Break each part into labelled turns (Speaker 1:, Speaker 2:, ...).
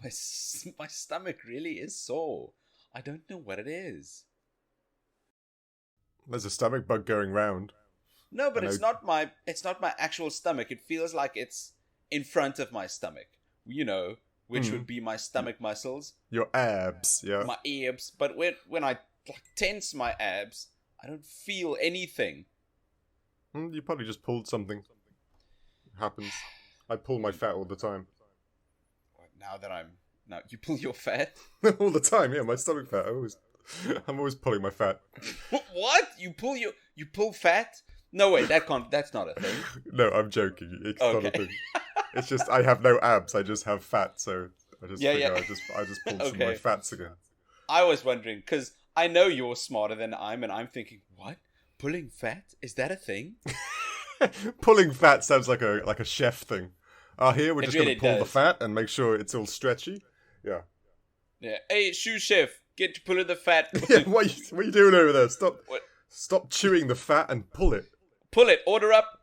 Speaker 1: My stomach really is sore. I don't know what it is.
Speaker 2: There's a stomach bug going round.
Speaker 1: No, but it's not my actual stomach. It feels like it's in front of my stomach. You know, which would be my stomach muscles.
Speaker 2: Your abs, yeah.
Speaker 1: My abs. But when I tense my abs, I don't feel anything.
Speaker 2: You probably just pulled something. It happens. I pull my fat all the time.
Speaker 1: Now you pull your fat?
Speaker 2: All the time, yeah. My stomach fat. I'm always pulling my fat.
Speaker 1: What? You pull fat? No, wait, that's not a thing.
Speaker 2: No, I'm joking. It's not a thing. It's just I have no abs. I just have fat, so I just I just pulled some of my fats again.
Speaker 1: I was wondering because I know you're smarter than I'm, and I'm thinking, what? Pulling fat? Is that a thing?
Speaker 2: Pulling fat sounds like a chef thing. Here we're just
Speaker 1: really
Speaker 2: going to pull the fat and make sure it's all stretchy. Yeah.
Speaker 1: Yeah. Hey, sous chef, get to pulling the fat.
Speaker 2: Yeah. What are you doing over there? Stop chewing the fat and pull it.
Speaker 1: Pull it. Order up.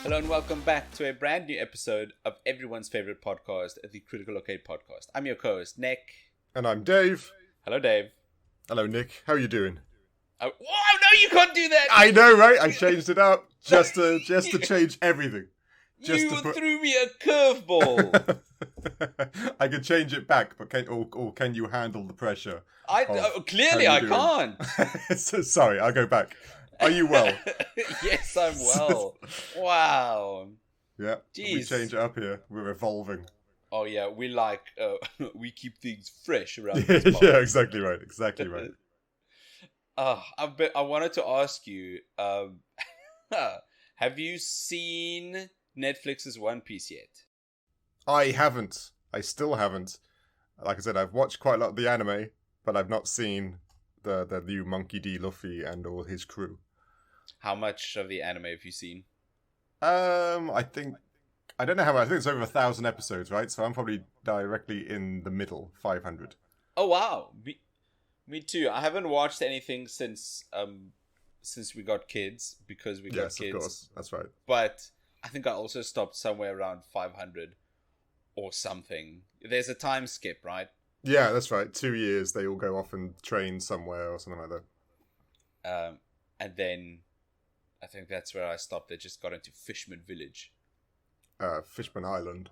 Speaker 1: Hello and welcome back to a brand new episode of everyone's favorite podcast, the Critical Arcade Podcast. I'm your co-host, Nick.
Speaker 2: And I'm Dave.
Speaker 1: Hello, Dave.
Speaker 2: Hello, Nick. How are you doing?
Speaker 1: Oh, no, you can't do that!
Speaker 2: I know, right? I changed it up just to change everything.
Speaker 1: You threw me a curveball.
Speaker 2: I could change it back, but can you handle the pressure?
Speaker 1: Clearly I can't.
Speaker 2: Sorry, I'll go back. Are you well?
Speaker 1: Yes, I'm well. Wow.
Speaker 2: Yeah, we change it up here. We're evolving.
Speaker 1: Oh yeah, we keep things fresh around this podcast.
Speaker 2: Yeah, exactly right. Exactly right.
Speaker 1: I wanted to ask you, have you seen Netflix's One Piece yet?
Speaker 2: I haven't. I still haven't. Like I said, I've watched quite a lot of the anime, but I've not seen the new Monkey D. Luffy and all his crew.
Speaker 1: How much of the anime have you seen?
Speaker 2: I don't know how much. I think it's over 1,000 episodes, right? So I'm probably directly in the middle, 500.
Speaker 1: Oh wow, me too. I haven't watched anything since we got kids because we got kids. Yes, of course,
Speaker 2: that's right.
Speaker 1: But I think I also stopped somewhere around 500 or something. There's a time skip, right?
Speaker 2: Yeah, that's right. 2 years, they all go off and train somewhere or something like
Speaker 1: that. And then I think that's where I stopped. They just got into Fishman Village.
Speaker 2: Fishman Island.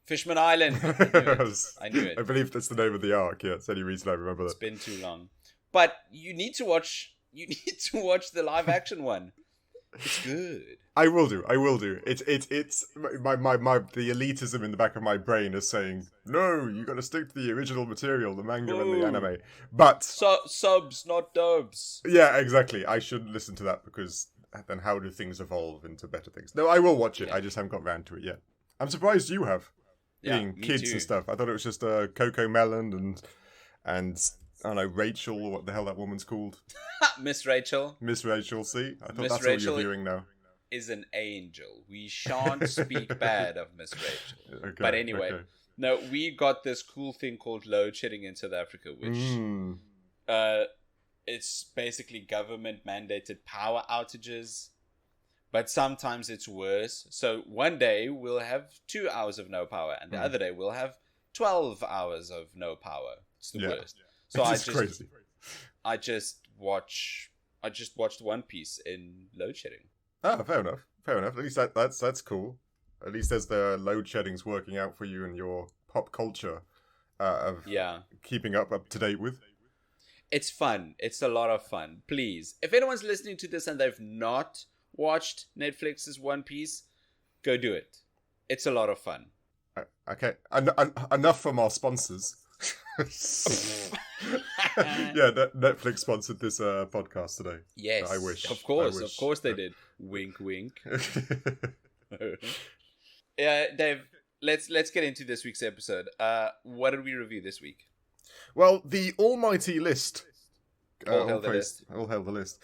Speaker 1: Fishman Island! I knew it.
Speaker 2: I believe that's the name of the arc, yeah. It's the only reason I remember that.
Speaker 1: It's been too long. But you need to watch the live action one. It's good.
Speaker 2: I will do. It's my the elitism in the back of my brain is saying, no, you got to stick to the original material, the manga and the anime. But
Speaker 1: subs, not dubs.
Speaker 2: Yeah, exactly. I shouldn't listen to that because then how do things evolve into better things? No, I will watch it. Yeah. I just haven't got around to it yet. I'm surprised you have. Being kids too. And stuff. I thought it was just Coco Melon and I don't know, Rachel, or what the hell that woman's called.
Speaker 1: Miss Rachel.
Speaker 2: Miss Rachel, see? I thought
Speaker 1: Miss
Speaker 2: that's
Speaker 1: Rachel
Speaker 2: all you're viewing now.
Speaker 1: Is an angel. We shan't speak bad of Miss Rachel. Okay, but anyway, no, we got this cool thing called load shedding in South Africa, which it's basically government mandated power outages. But sometimes it's worse. So one day we'll have 2 hours of no power, and the other day we'll have 12 hours of no power. It's the worst. So I just watched One Piece in load shedding.
Speaker 2: Ah, fair enough. At least that's cool. At least there's the load sheddings working out for you and your pop culture of keeping up to date with.
Speaker 1: It's fun. It's a lot of fun. Please, if anyone's listening to this and they've not watched Netflix's One Piece, go do it. It's a lot of fun.
Speaker 2: Okay, enough from our sponsors. Yeah, Netflix sponsored this podcast today.
Speaker 1: Yes,
Speaker 2: I wish.
Speaker 1: Of course they did. Wink, wink. Yeah, Dave. Let's get into this week's episode. What did we review this week?
Speaker 2: Well, the almighty list.
Speaker 1: All hail the list.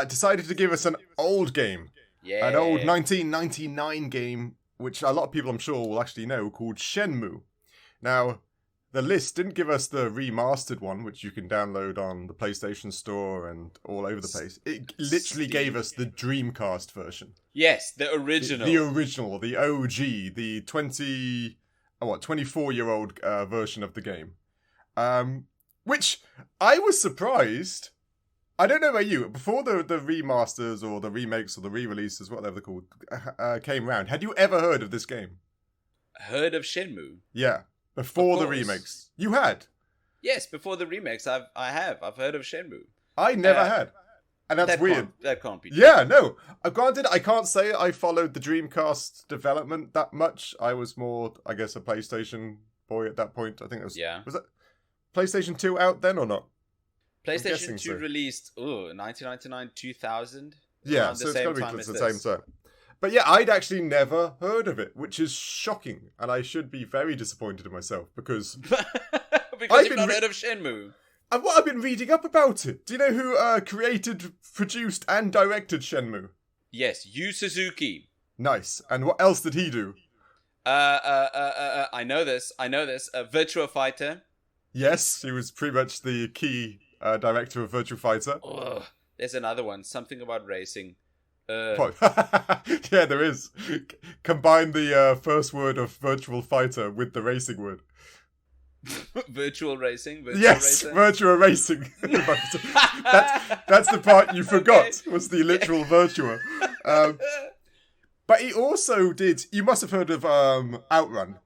Speaker 2: Decided to give us an old game
Speaker 1: Yeah.
Speaker 2: An old 1999 game, which a lot of people I'm sure will actually know, called Shenmue. Now, the list didn't give us the remastered one, which you can download on the PlayStation Store and all over the place. It literally gave us the Dreamcast version.
Speaker 1: Yes, the original.
Speaker 2: The original, the OG, the 24-year-old version of the game. Which I was surprised. I don't know about you. Before the remasters or the remakes or the re-releases, whatever they're called, came round, had you ever heard of this game?
Speaker 1: Heard of Shenmue?
Speaker 2: Yeah, before the remakes. You had?
Speaker 1: Yes, before the remakes, I have. I've heard of Shenmue.
Speaker 2: I never had. And that's weird.
Speaker 1: That can't be true.
Speaker 2: Yeah, no. Granted, I can't say I followed the Dreamcast development that much. I was more, I guess, a PlayStation boy at that point. I think it was...
Speaker 1: Yeah.
Speaker 2: Was that PlayStation 2 out then or not?
Speaker 1: PlayStation 2 released, 1999, 2000.
Speaker 2: Yeah, so it's got to be the same time. But yeah, I'd actually never heard of it, which is shocking. And I should be very disappointed in myself because...
Speaker 1: because you've not heard of Shenmue.
Speaker 2: And what I've been reading up about it. Do you know who created, produced, and directed Shenmue?
Speaker 1: Yes, Yu Suzuki.
Speaker 2: Nice. And what else did he do?
Speaker 1: I know this. Virtua Fighter.
Speaker 2: Yes, he was pretty much the key director of Virtua Fighter.
Speaker 1: Ugh, there's another one. Something about racing.
Speaker 2: Yeah, there is. Combine the first word of Virtual Fighter with the racing word.
Speaker 1: Virtual racing?
Speaker 2: Virtua Racing. that's the part you forgot, was the literal Virtua. But he also did... You must have heard of Outrun.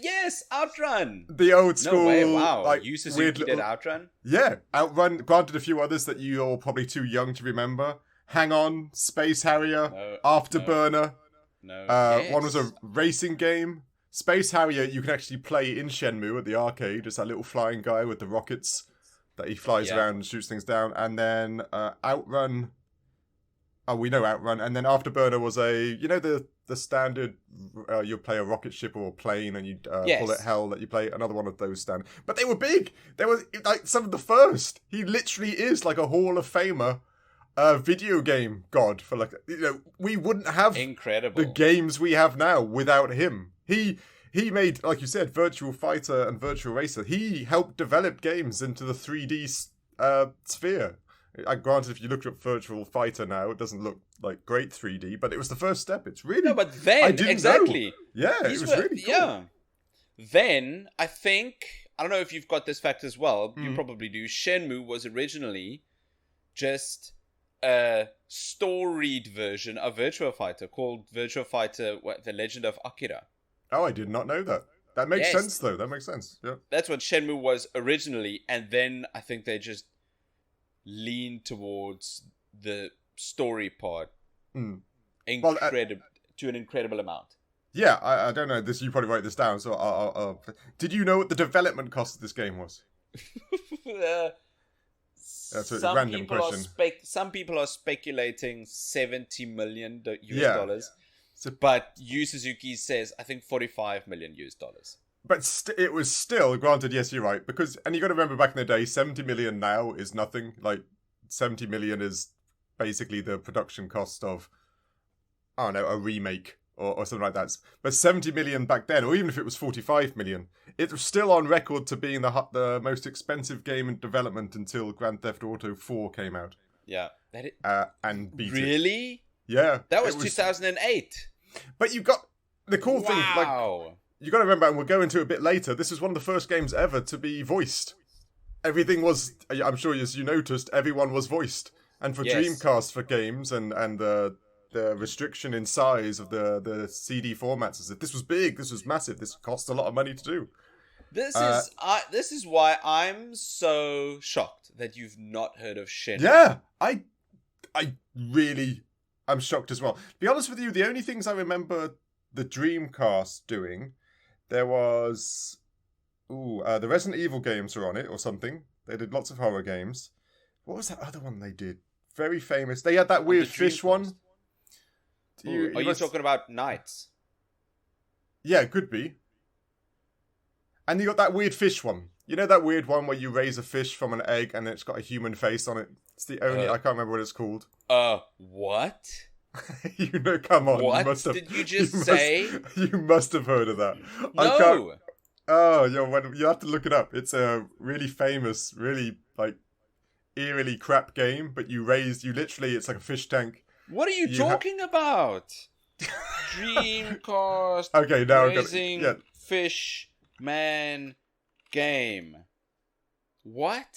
Speaker 1: Yes, Outrun.
Speaker 2: The old school...
Speaker 1: No way, wow.
Speaker 2: Like,
Speaker 1: You Suzuki did Outrun?
Speaker 2: Yeah, Outrun. Granted, a few others that you're probably too young to remember. Hang On, Space Harrier, Afterburner.
Speaker 1: No.
Speaker 2: Yes. One was a racing game. Space Harrier, you can actually play in Shenmue at the arcade. It's that little flying guy with the rockets that he flies around and shoots things down. And then Outrun. Oh, we know Outrun. And then Afterburner was the standard, you play a rocket ship or a plane and you bullet hell that you play. Another one of those standard. But they were big. They were like some of the first. He literally is like a Hall of Famer video game god for we wouldn't have the games we have now without him. He made, like you said, Virtual Fighter and Virtual Racer. He helped develop games into the 3D sphere. Granted, if you look at Virtual Fighter now, it doesn't look like great 3D, but it was the first step. It's really...
Speaker 1: No, but then,
Speaker 2: I didn't
Speaker 1: exactly.
Speaker 2: know. Yeah, it was really cool.
Speaker 1: Yeah. Then, I think, I don't know if you've got this fact as well, you probably do, Shenmue was originally just a storied version of Virtua Fighter called Virtua Fighter, The Legend of Akira.
Speaker 2: Oh, I did not know that. That makes sense, though. That makes sense. Yeah.
Speaker 1: That's what Shenmue was originally, and then I think they just leaned towards the story part to an incredible amount.
Speaker 2: Yeah, I don't know. This you probably write this down. So, did you know what the development cost of this game was? That's a random question.
Speaker 1: Some people are speculating $70 million US dollars. But Yu Suzuki says, I think $45 million US dollars.
Speaker 2: But it was still, granted, yes, you're right. And you got to remember back in the day, 70 million now is nothing. Like, 70 million is basically the production cost of, I don't know, a remake or something like that. But 70 million back then, or even if it was 45 million, it was still on record to being the most expensive game in development until Grand Theft Auto 4 came out.
Speaker 1: Yeah.
Speaker 2: And beat it.
Speaker 1: Really?
Speaker 2: Yeah.
Speaker 1: That was 2008.
Speaker 2: But you got the cool thing, like, you got to remember, and we'll go into it a bit later, this was one of the first games ever to be voiced. Everything was, I'm sure as you noticed, everyone was voiced. And for Dreamcast for games and the restriction in size of the CD formats, this was big, this was massive, this cost a lot of money to do.
Speaker 1: This is why I'm so shocked that you've not heard of Shenmue.
Speaker 2: Yeah, I really... I'm shocked as well. To be honest with you, the only things I remember the Dreamcast doing, there was... the Resident Evil games are on it, or something. They did lots of horror games. What was that other one they did? Very famous. They had that weird fish one.
Speaker 1: Are you talking about Knights?
Speaker 2: Yeah, it could be. And you got that weird fish one. You know that weird one where you raise a fish from an egg and it's got a human face on it? It's the only... I can't remember what it's called.
Speaker 1: What?
Speaker 2: You know, come on.
Speaker 1: What
Speaker 2: you must have,
Speaker 1: did you just say?
Speaker 2: You must have heard of that.
Speaker 1: No.
Speaker 2: Oh, you have to look it up. It's a really famous, really like eerily crap game. But you literally, it's like a fish tank.
Speaker 1: What are you talking about? Dreamcast.
Speaker 2: Okay, now
Speaker 1: Raising Fish Man game. What?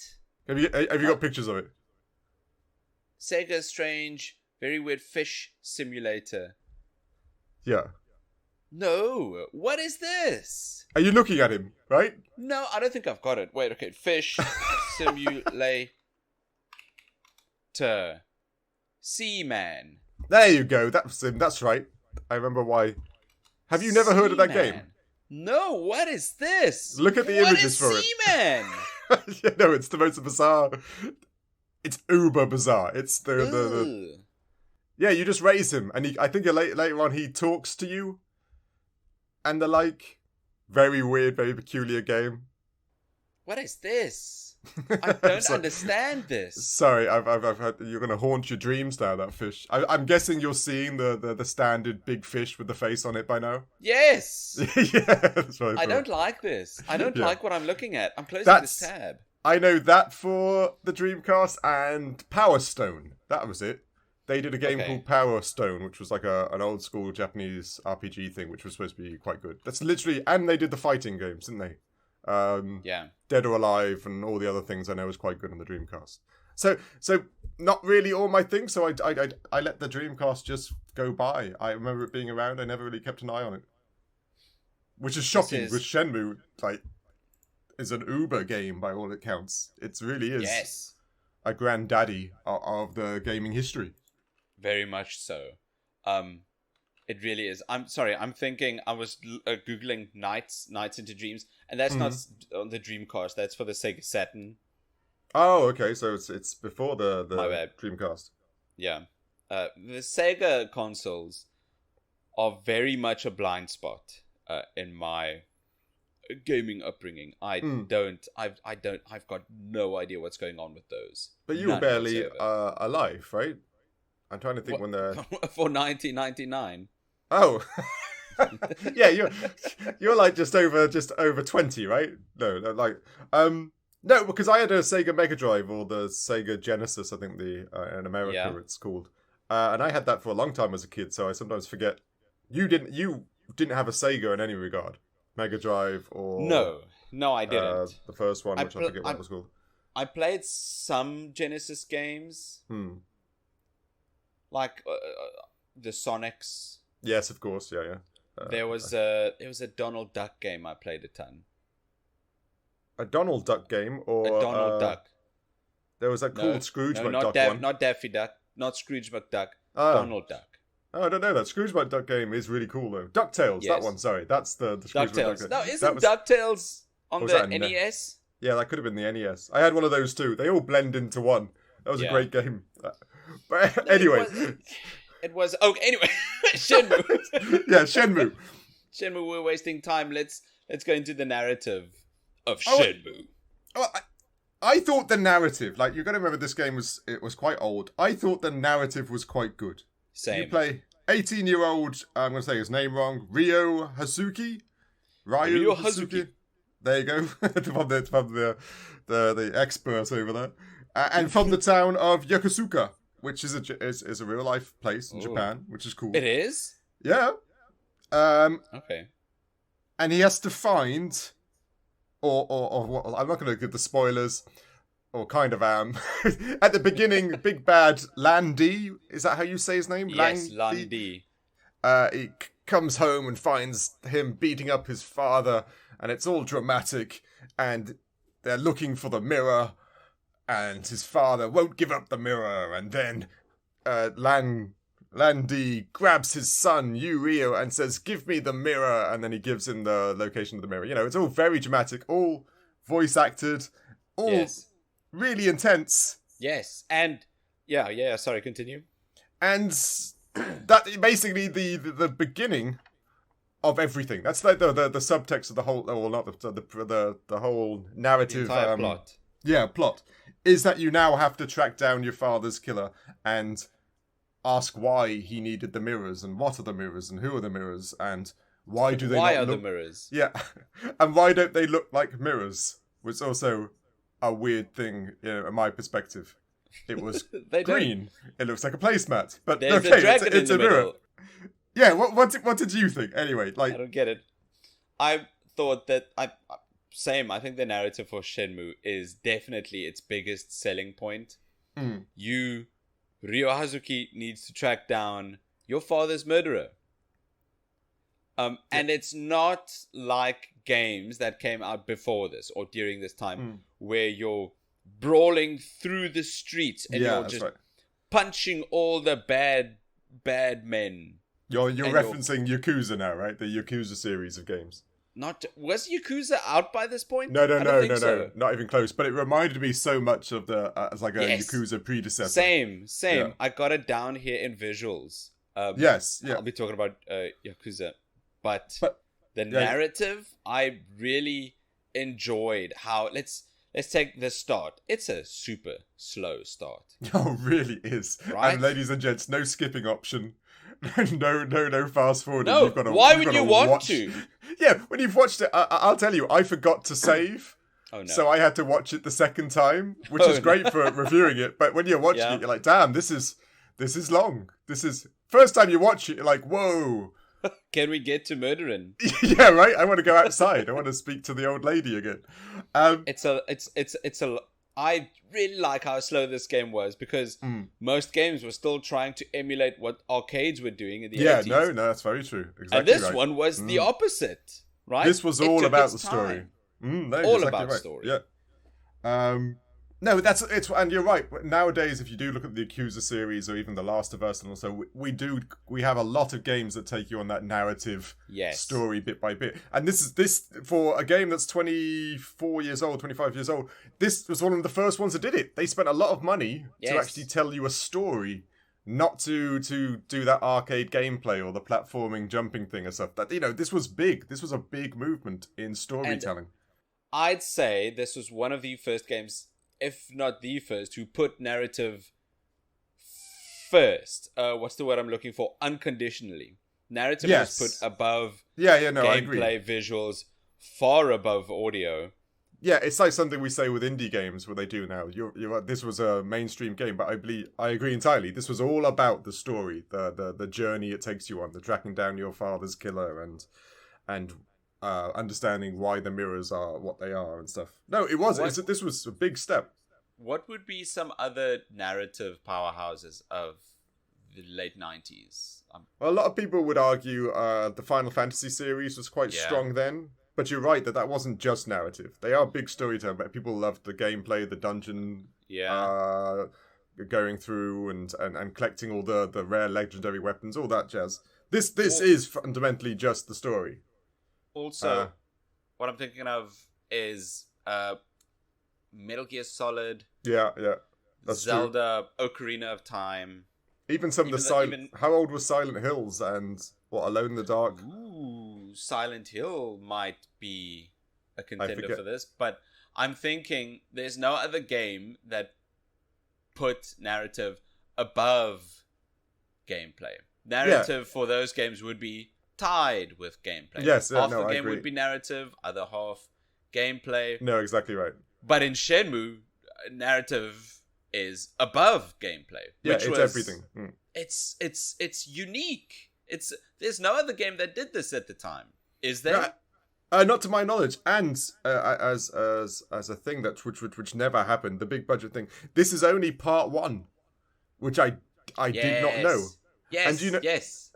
Speaker 2: Have you got pictures of it?
Speaker 1: Sega Strange, very weird fish simulator.
Speaker 2: Yeah.
Speaker 1: No, what is this?
Speaker 2: Are you looking at him, right?
Speaker 1: No, I don't think I've got it. Wait, okay. Fish simulator. Seaman.
Speaker 2: There you go. That's him. That's right. I remember why. Have you never heard of that game?
Speaker 1: No, what is this?
Speaker 2: Look at the images for it.
Speaker 1: Seaman?
Speaker 2: No, it's the most bizarre. It's uber bizarre. It's the yeah. You just raise him, and I think later on he talks to you, and the like, very weird, very peculiar game.
Speaker 1: What is this? I don't understand this.
Speaker 2: Sorry, I've heard you're gonna haunt your dreams now. That fish. I'm guessing you're seeing the standard big fish with the face on it by now.
Speaker 1: Yes.
Speaker 2: Yeah, that's what
Speaker 1: I don't like this. I don't like what I'm looking at. I'm closing this tab.
Speaker 2: I know that for the Dreamcast and Power Stone. That was it. They did a game called Power Stone, which was like an old school Japanese RPG thing, which was supposed to be quite good. That's literally, and they did the fighting games, didn't they? Dead or Alive and all the other things I know was quite good on the Dreamcast. So not really all my things. So I let the Dreamcast just go by. I remember it being around. I never really kept an eye on it, which is shocking. With Shenmue, like, is an Uber game by all accounts. It really is.
Speaker 1: Yes,
Speaker 2: a granddaddy of the gaming history.
Speaker 1: Very much so. It really is. I'm sorry. I'm thinking. I was googling Nights into Dreams, and that's not on the Dreamcast. That's for the Sega Saturn.
Speaker 2: Oh, okay. So it's before the Dreamcast.
Speaker 1: Yeah. The Sega consoles are very much a blind spot in my gaming upbringing. I've got no idea what's going on with those.
Speaker 2: But you were barely alive, right? I'm trying to think when they're
Speaker 1: for 1999.
Speaker 2: Oh, yeah, you're like just over 20, right? No, like no, because I had a Sega Mega Drive or the Sega Genesis, I think in America it's called, and I had that for a long time as a kid. So I sometimes forget. You didn't have a Sega in any regard, Mega Drive or
Speaker 1: no, I didn't.
Speaker 2: The first one, which I forget what it was called.
Speaker 1: I played some Genesis games. Like the Sonics.
Speaker 2: Yes, of course. Yeah.
Speaker 1: There was a Donald Duck game I played a ton.
Speaker 2: A Donald Duck game, or
Speaker 1: a Donald Duck.
Speaker 2: There was that cool Scrooge McDuck one.
Speaker 1: Not Daffy Duck, not Scrooge McDuck. Donald Duck.
Speaker 2: Oh, I don't know. That Scrooge McDuck game is really cool though. DuckTales, that one. Sorry, that's the Scrooge McDuck game.
Speaker 1: No, isn't DuckTales on the NES?
Speaker 2: Yeah, that could have been the NES. I had one of those too. They all blend into one. That was a great game. But anyway,
Speaker 1: it was okay. Anyway, Shenmue.
Speaker 2: Yeah, Shenmue.
Speaker 1: Shenmue. We're wasting time. Let's go into the narrative of Shenmue.
Speaker 2: I thought the narrative, like, you're gonna remember this game was quite old. I thought the narrative was quite good.
Speaker 1: Same.
Speaker 2: You play 18-year-old. I'm gonna say his name wrong. Ryo Hazuki.
Speaker 1: Ryo Hazuki.
Speaker 2: There you go. from the expert over there, and from the town of Yakuza, which is a real life place in Japan, which is cool.
Speaker 1: It is?
Speaker 2: Yeah.
Speaker 1: Okay.
Speaker 2: And he has to find, or what? I'm not going to give the spoilers, or kind of am. At the beginning, big bad Landy. Is that how you say his name?
Speaker 1: Yes, Landy.
Speaker 2: He comes home and finds him beating up his father, and it's all dramatic. And they're looking for the mirror. And his father won't give up the mirror, and then Landy grabs his son, Ryo, and says, "Give me the mirror," and then he gives him the location of the mirror. You know, it's all very dramatic, all voice acted, all really intense. Yes,
Speaker 1: and yeah. Sorry, continue.
Speaker 2: And that basically the beginning of everything. That's like the subtext of the whole, or not the whole narrative.
Speaker 1: The entire plot.
Speaker 2: Yeah, plot. Is that you now have to track down your father's killer and ask why he needed the mirrors and what are the mirrors and who are the mirrors and why do they
Speaker 1: why
Speaker 2: not
Speaker 1: are
Speaker 2: look...
Speaker 1: the mirrors?
Speaker 2: Yeah, and why don't they look like mirrors? Was also a weird thing, in my perspective. It was green. It looks like a placemat, but
Speaker 1: there's
Speaker 2: okay,
Speaker 1: a dragon
Speaker 2: it's
Speaker 1: in the
Speaker 2: a mirror.
Speaker 1: middle.
Speaker 2: Yeah, what did you think? Anyway, like
Speaker 1: I don't get it. I thought that I think the narrative for Shenmue is definitely its biggest selling point. Ryo Hazuki needs to track down your father's murderer. And it's not like games that came out before this or during this time where you're brawling through the streets and you're just punching all the bad men.
Speaker 2: You're referencing Yakuza now, right? The Yakuza series of games.
Speaker 1: Was Yakuza out by this point?
Speaker 2: No, not even close. But it reminded me so much of the as like a Yakuza predecessor.
Speaker 1: Same. Yeah. I got it down here in visuals. I'll be talking about Yakuza, but the narrative I really enjoyed. How let's take the start. It's a super slow start.
Speaker 2: Oh, really is. Right? And ladies and gents, no skipping option. No fast forward.
Speaker 1: No, why would you want to?
Speaker 2: Yeah, when you've watched it, I'll tell you, I forgot to save.
Speaker 1: Oh, no.
Speaker 2: So I had to watch it the second time, which is great for reviewing it. But when you're watching it, you're like, damn, this is long. This is first time you watch it, you're like, whoa.
Speaker 1: Can we get to murdering?
Speaker 2: Yeah, right. I want to go outside. I want to speak to the old lady again.
Speaker 1: I really like how slow this game was because most games were still trying to emulate what arcades were doing in the 80s.
Speaker 2: Yeah, no, that's very true. Exactly.
Speaker 1: And this one was the opposite, right?
Speaker 2: This was all about the story.
Speaker 1: All about story.
Speaker 2: Yeah. No, and you're right. Nowadays, if you do look at the Yakuza series or even The Last of Us, and also we have a lot of games that take you on that narrative story bit by bit. And this for a game that's 24 years old, 25 years old. This was one of the first ones that did it. They spent a lot of money to actually tell you a story, not to do that arcade gameplay or the platforming jumping thing and stuff. That this was big. This was a big movement in storytelling.
Speaker 1: And I'd say this was one of the first games, if not the first, who put narrative first. What's the word I'm looking for? Unconditionally. Narrative was put above gameplay, visuals, far above audio.
Speaker 2: Yeah, it's like something we say with indie games, what they do now. You're right, this was a mainstream game, but I agree entirely. This was all about the story, the journey it takes you on, the tracking down your father's killer and understanding why the mirrors are what they are and stuff. No, it was. This was a big step.
Speaker 1: What would be some other narrative powerhouses of the late 90s?
Speaker 2: Well, a lot of people would argue the Final Fantasy series was quite strong then. But you're right that wasn't just narrative. They are big storytelling, but people loved the gameplay, the dungeon, going through and collecting all the rare legendary weapons, all that jazz. This is fundamentally just the story.
Speaker 1: Also, what I'm thinking of is Metal Gear Solid.
Speaker 2: Yeah, that's
Speaker 1: Zelda, true. Ocarina of Time.
Speaker 2: Even some of the Silent... How old was Silent Hills and Alone in the Dark?
Speaker 1: Ooh, Silent Hill might be a contender for this, but I'm thinking there's no other game that put narrative above gameplay. Narrative for those games would be tied with gameplay.
Speaker 2: Yes,
Speaker 1: half the game
Speaker 2: agree.
Speaker 1: would be narrative, other half gameplay.
Speaker 2: No, exactly right.
Speaker 1: But in Shenmue, narrative is above gameplay.
Speaker 2: Yeah, it's everything.
Speaker 1: It's unique. There's no other game that did this at the time. Is there?
Speaker 2: Not to my knowledge. And as a thing which never happened, the big budget thing. This is only part 1, which I did not know.
Speaker 1: Yes.
Speaker 2: And
Speaker 1: yes.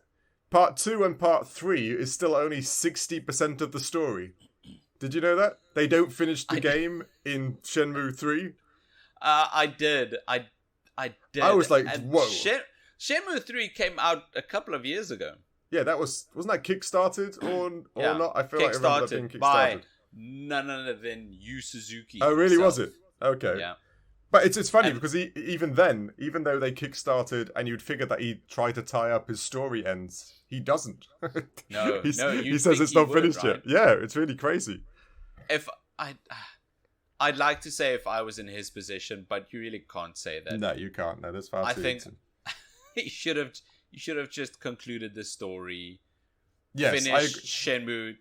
Speaker 2: Part 2 and part 3 is still only 60% of the story. Did you know that? They don't finish the game in Shenmue 3?
Speaker 1: I did. I did.
Speaker 2: I was like, whoa.
Speaker 1: Shenmue 3 came out a couple of years ago.
Speaker 2: Yeah, wasn't that kickstarted or not? I feel like I remember that being kickstarted.
Speaker 1: By none other than Yu Suzuki.
Speaker 2: Oh, really? Was it? Okay.
Speaker 1: Yeah.
Speaker 2: But it's funny because even then, even though they kickstarted and you'd figure that he'd try to tie up his story ends, he doesn't.
Speaker 1: No,
Speaker 2: he says it's not finished yet. Yeah, it's really crazy.
Speaker 1: If I'd like to say if I was in his position, but you really can't say that.
Speaker 2: No, you can't. No, that's far too easy.
Speaker 1: you should have just concluded the story.
Speaker 2: Yes,
Speaker 1: finished Shenmue.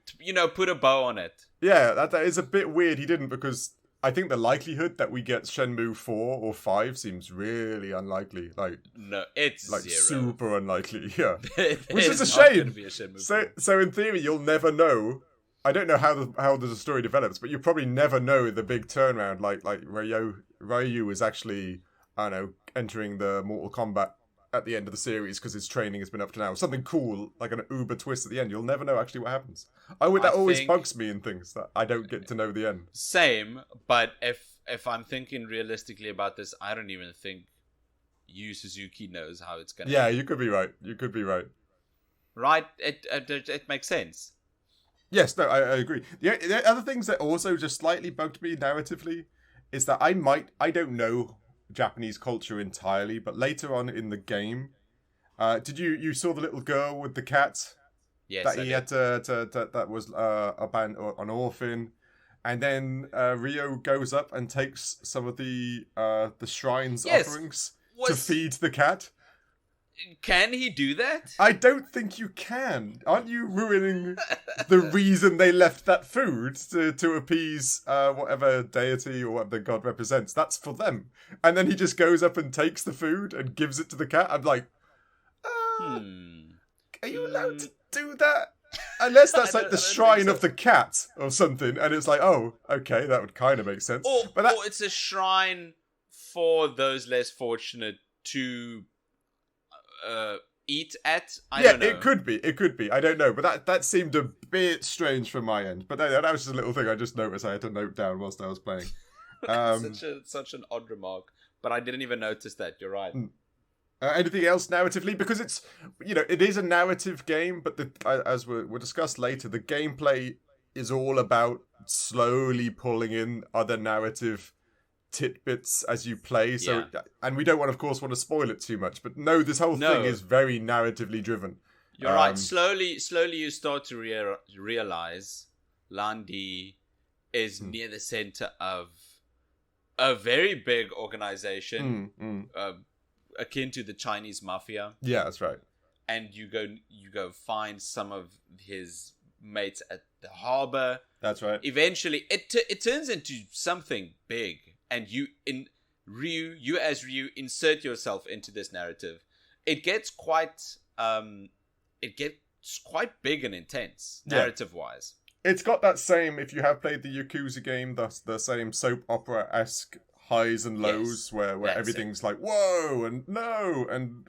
Speaker 1: Put a bow on it.
Speaker 2: Yeah, that is a bit weird. He didn't, because I think the likelihood that we get Shenmue 4 or 5 seems really unlikely.
Speaker 1: No, it's zero.
Speaker 2: Super unlikely. Yeah, which is a shame. So in theory, you'll never know. I don't know how the story develops, but you probably never know the big turnaround. Like Ryu is actually, I don't know, entering the Mortal Kombat at the end of the series because his training has been up to now. Something cool, like an uber twist at the end. You'll never know actually what happens. That always bugs me in things, that I don't get to know the end.
Speaker 1: Same, but if I'm thinking realistically about this, I don't even think Yu Suzuki knows how it's going to
Speaker 2: Yeah, you could be right.
Speaker 1: Right? It makes sense.
Speaker 2: Yes, no, I agree. The other things that also just slightly bugged me narratively is that I don't know Japanese culture entirely, but later on in the game, did you saw the little girl with the cat?
Speaker 1: Yes,
Speaker 2: that he had to that was an orphan, and then Ryo goes up and takes some of the shrine's offerings to feed the cat.
Speaker 1: Can he do that?
Speaker 2: I don't think you can. Aren't you ruining the reason they left that food to appease whatever deity or what the god represents? That's for them. And then he just goes up and takes the food and gives it to the cat. I'm like, are you allowed to do that? Unless that's like the shrine of the cat or something, and it's like, oh, okay, that would kind of make sense.
Speaker 1: Or it's a shrine for those less fortunate to eat at. I don't know.
Speaker 2: It could be. I don't know, but that seemed a bit strange from my end. But that was just a little thing I just noticed. I had to note down whilst I was playing.
Speaker 1: Such an odd remark, but I didn't even notice that. You're right.
Speaker 2: Anything else narratively? Because it's, it is a narrative game, but as we'll discuss later, the gameplay is all about slowly pulling in other narrative tidbits as you play. So, and we don't of course want to spoil it too much. But no, this whole thing is very narratively driven.
Speaker 1: You're right. Slowly, you start to realize Landi is near the center of a very big organization. Akin to the Chinese mafia.
Speaker 2: Yeah, that's right.
Speaker 1: And you go find some of his mates at the harbor.
Speaker 2: That's right.
Speaker 1: Eventually, it turns into something big, and you as Ryu insert yourself into this narrative. It gets quite big and intense narrative wise.
Speaker 2: It's got that same, if you have played the Yakuza game, the same soap opera-esque highs and lows where everything's like, whoa, and no, and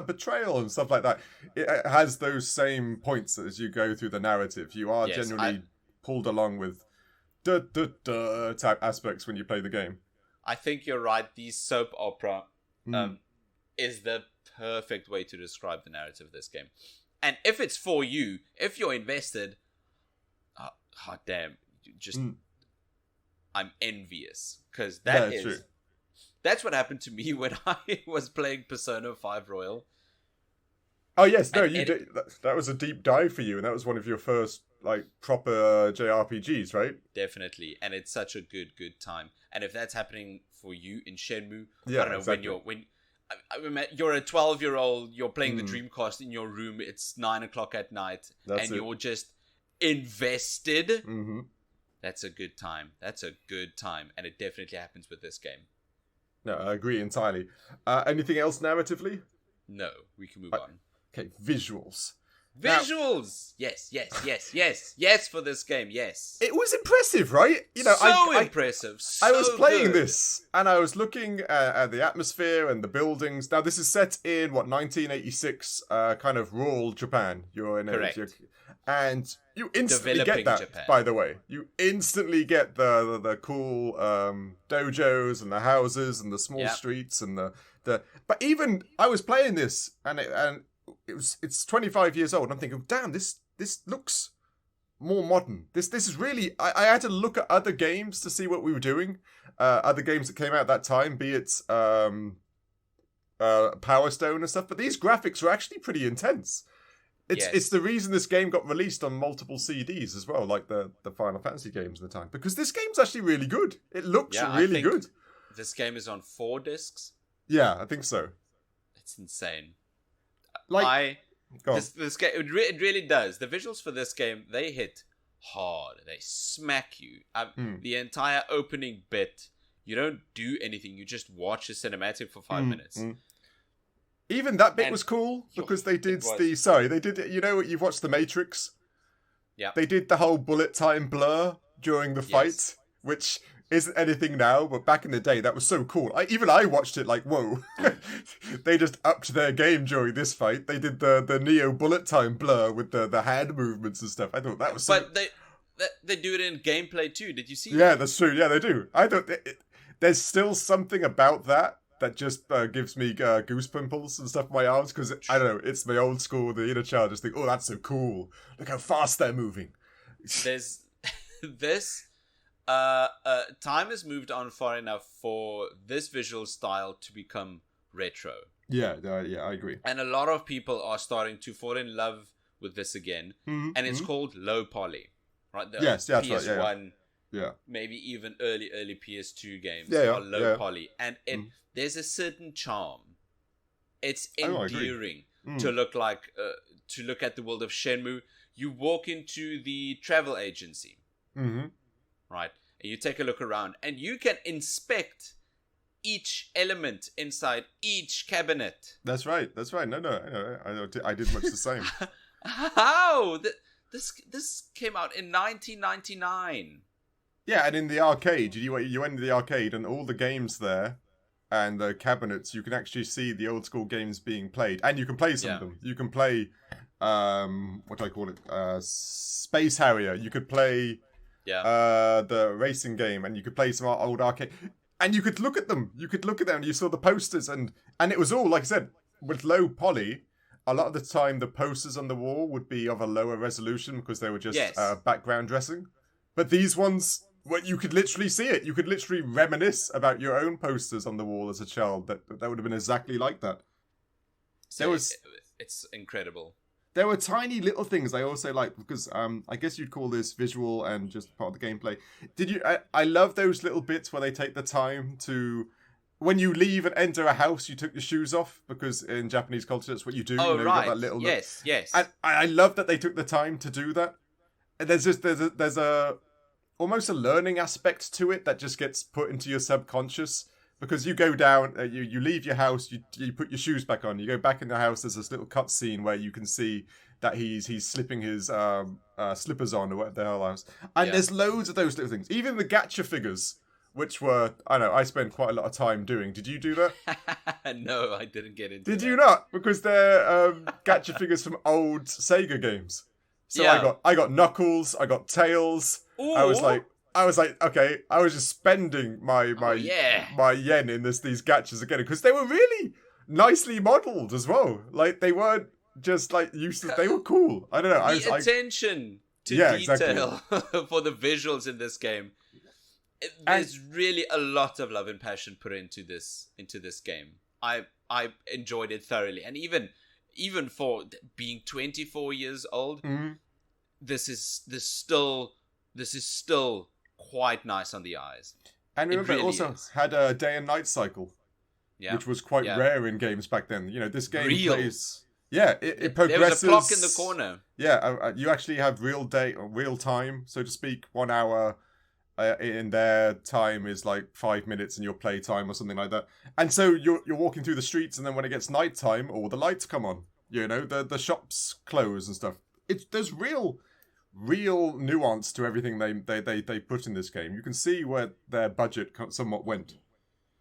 Speaker 2: betrayal and stuff like that. It has those same points as you go through the narrative. You are generally pulled along with type aspects when you play the game.
Speaker 1: I think you're right. The soap opera is the perfect way to describe the narrative of this game. And if it's for you, if you're invested, damn, I'm envious, because that's what happened to me when I was playing Persona 5 Royal.
Speaker 2: Oh yes, no, you did. That was a deep dive for you, and that was one of your first proper JRPGs, right?
Speaker 1: Definitely, and it's such a good time. And if that's happening for you in Shenmue, I don't know, exactly. You're a 12-year-old, you're playing the Dreamcast in your room. It's 9:00 at night, you're just invested. Mm-hmm. That's a good time. And it definitely happens with this game.
Speaker 2: No, I agree entirely. Anything else narratively?
Speaker 1: No, we can move on.
Speaker 2: Okay, visuals.
Speaker 1: Visuals! Now, yes for this game, yes.
Speaker 2: It was impressive, right?
Speaker 1: Impressive.
Speaker 2: I was playing this, and I was looking at the atmosphere and the buildings. Now, this is set in, 1986, kind of rural Japan. You're in
Speaker 1: Correct.
Speaker 2: And you instantly get that, Japan. By the way. You instantly get the cool dojos and the houses and the small streets and the. But even I was playing this and it's 25 years old. I'm thinking, damn, this looks more modern. This is really. I had to look at other games to see what we were doing. Other games that came out at that time, be it Power Stone and stuff. But these graphics were actually pretty intense. It's the reason this game got released on multiple CDs as well, like the Final Fantasy games at the time. Because this game's actually really good. It looks really good.
Speaker 1: This game is on 4 discs.
Speaker 2: Yeah, I think so.
Speaker 1: It's insane. This game it really does. The visuals for this game, they hit hard. They smack you. The entire opening bit, you don't do anything. You just watch a cinematic for 5 minutes.
Speaker 2: Even that bit was cool because they did you know what, you've watched The Matrix?
Speaker 1: Yeah.
Speaker 2: They did the whole bullet time blur during the fight, which isn't anything now, but back in the day, that was so cool. I watched it like, whoa. They just upped their game during this fight. They did the Neo bullet time blur with the hand movements and stuff. I thought that was
Speaker 1: But they do it in gameplay too. Did you see
Speaker 2: that? That's true. Yeah, they do. I thought there's still something about that just gives me goose pimples and stuff in my arms, because, I don't know, it's my old school, the inner child just think, oh, that's so cool. Look how fast they're moving.
Speaker 1: There's this... time has moved on far enough for this visual style to become retro.
Speaker 2: Yeah, I agree.
Speaker 1: And a lot of people are starting to fall in love with this again, and it's called low poly, right? The
Speaker 2: yes, that's
Speaker 1: PS1,
Speaker 2: right, yeah.
Speaker 1: Maybe even early PS2 games
Speaker 2: are
Speaker 1: low poly, and there's a certain charm. It's endearing to look at the world of Shenmue. You walk into the travel agency. Right, and you take a look around, and you can inspect each element inside each cabinet.
Speaker 2: That's right. No, I did much the same.
Speaker 1: How? This came out in 1999.
Speaker 2: Yeah, and in the arcade, you went into the arcade, and all the games there, and the cabinets, you can actually see the old school games being played, and you can play some of them. You can play, what do I call it? Space Harrier. You could play. The racing game, and you could play some old arcade, and you could look at them. And you saw the posters, and it was all, like I said, with low poly. A lot of the time, the posters on the wall would be of a lower resolution because they were just background dressing. But these ones, you could literally see it. You could literally reminisce about your own posters on the wall as a child. That would have been exactly like that.
Speaker 1: So it's incredible.
Speaker 2: There were tiny little things I also liked, because I guess you'd call this visual and just part of the gameplay. I love those little bits where they take the time to, when you leave and enter a house, you took your shoes off, because in Japanese culture that's what you do.
Speaker 1: Oh,
Speaker 2: you
Speaker 1: right.
Speaker 2: Got that little
Speaker 1: yes.
Speaker 2: And I love that they took the time to do that. And there's a almost a learning aspect to it that just gets put into your subconscious. Because you go down, you leave your house, you put your shoes back on, you go back in the house, there's this little cutscene where you can see that he's slipping his slippers on, or whatever the hell else. And there's loads of those little things. Even the gacha figures, which were, I know, I spent quite a lot of time doing. Did you do that?
Speaker 1: No, I didn't get into
Speaker 2: Did you not? Because they're gacha figures from old Sega games. So I got Knuckles, I got Tails.
Speaker 1: Ooh.
Speaker 2: I was like, okay, I was just spending my yen in these gachas again, because they were really nicely modelled as well. Like, they weren't just like useless, they were cool. I don't know.
Speaker 1: The attention to detail for the visuals in this game. There's really a lot of love and passion put into this game. I enjoyed it thoroughly, and even for being 24 years old, this is still quite nice on the eyes.
Speaker 2: And remember, it also had a day and night cycle, which was quite rare in games back then. You know, this game plays. Yeah, it progresses.
Speaker 1: There was a clock in the corner.
Speaker 2: Yeah, you actually have real time, so to speak. 1 hour in their time is like 5 minutes in your play time or something like that. And so you're walking through the streets, and then when it gets night time, all the lights come on. You know, the shops close and stuff. There's real nuance to everything they put in this game. You can see where their budget somewhat went.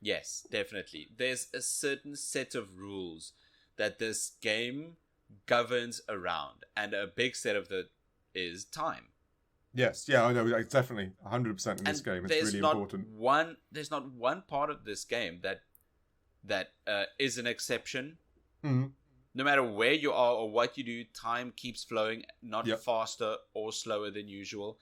Speaker 1: Yes, definitely. There's a certain set of rules that this game governs around, and a big set of it is time.
Speaker 2: Yes, yeah, I know, definitely 100% in this game. It's really important.
Speaker 1: There's not one part of this game that is an exception.
Speaker 2: Mm-hmm.
Speaker 1: No matter where you are or what you do, time keeps flowing, not faster or slower than usual.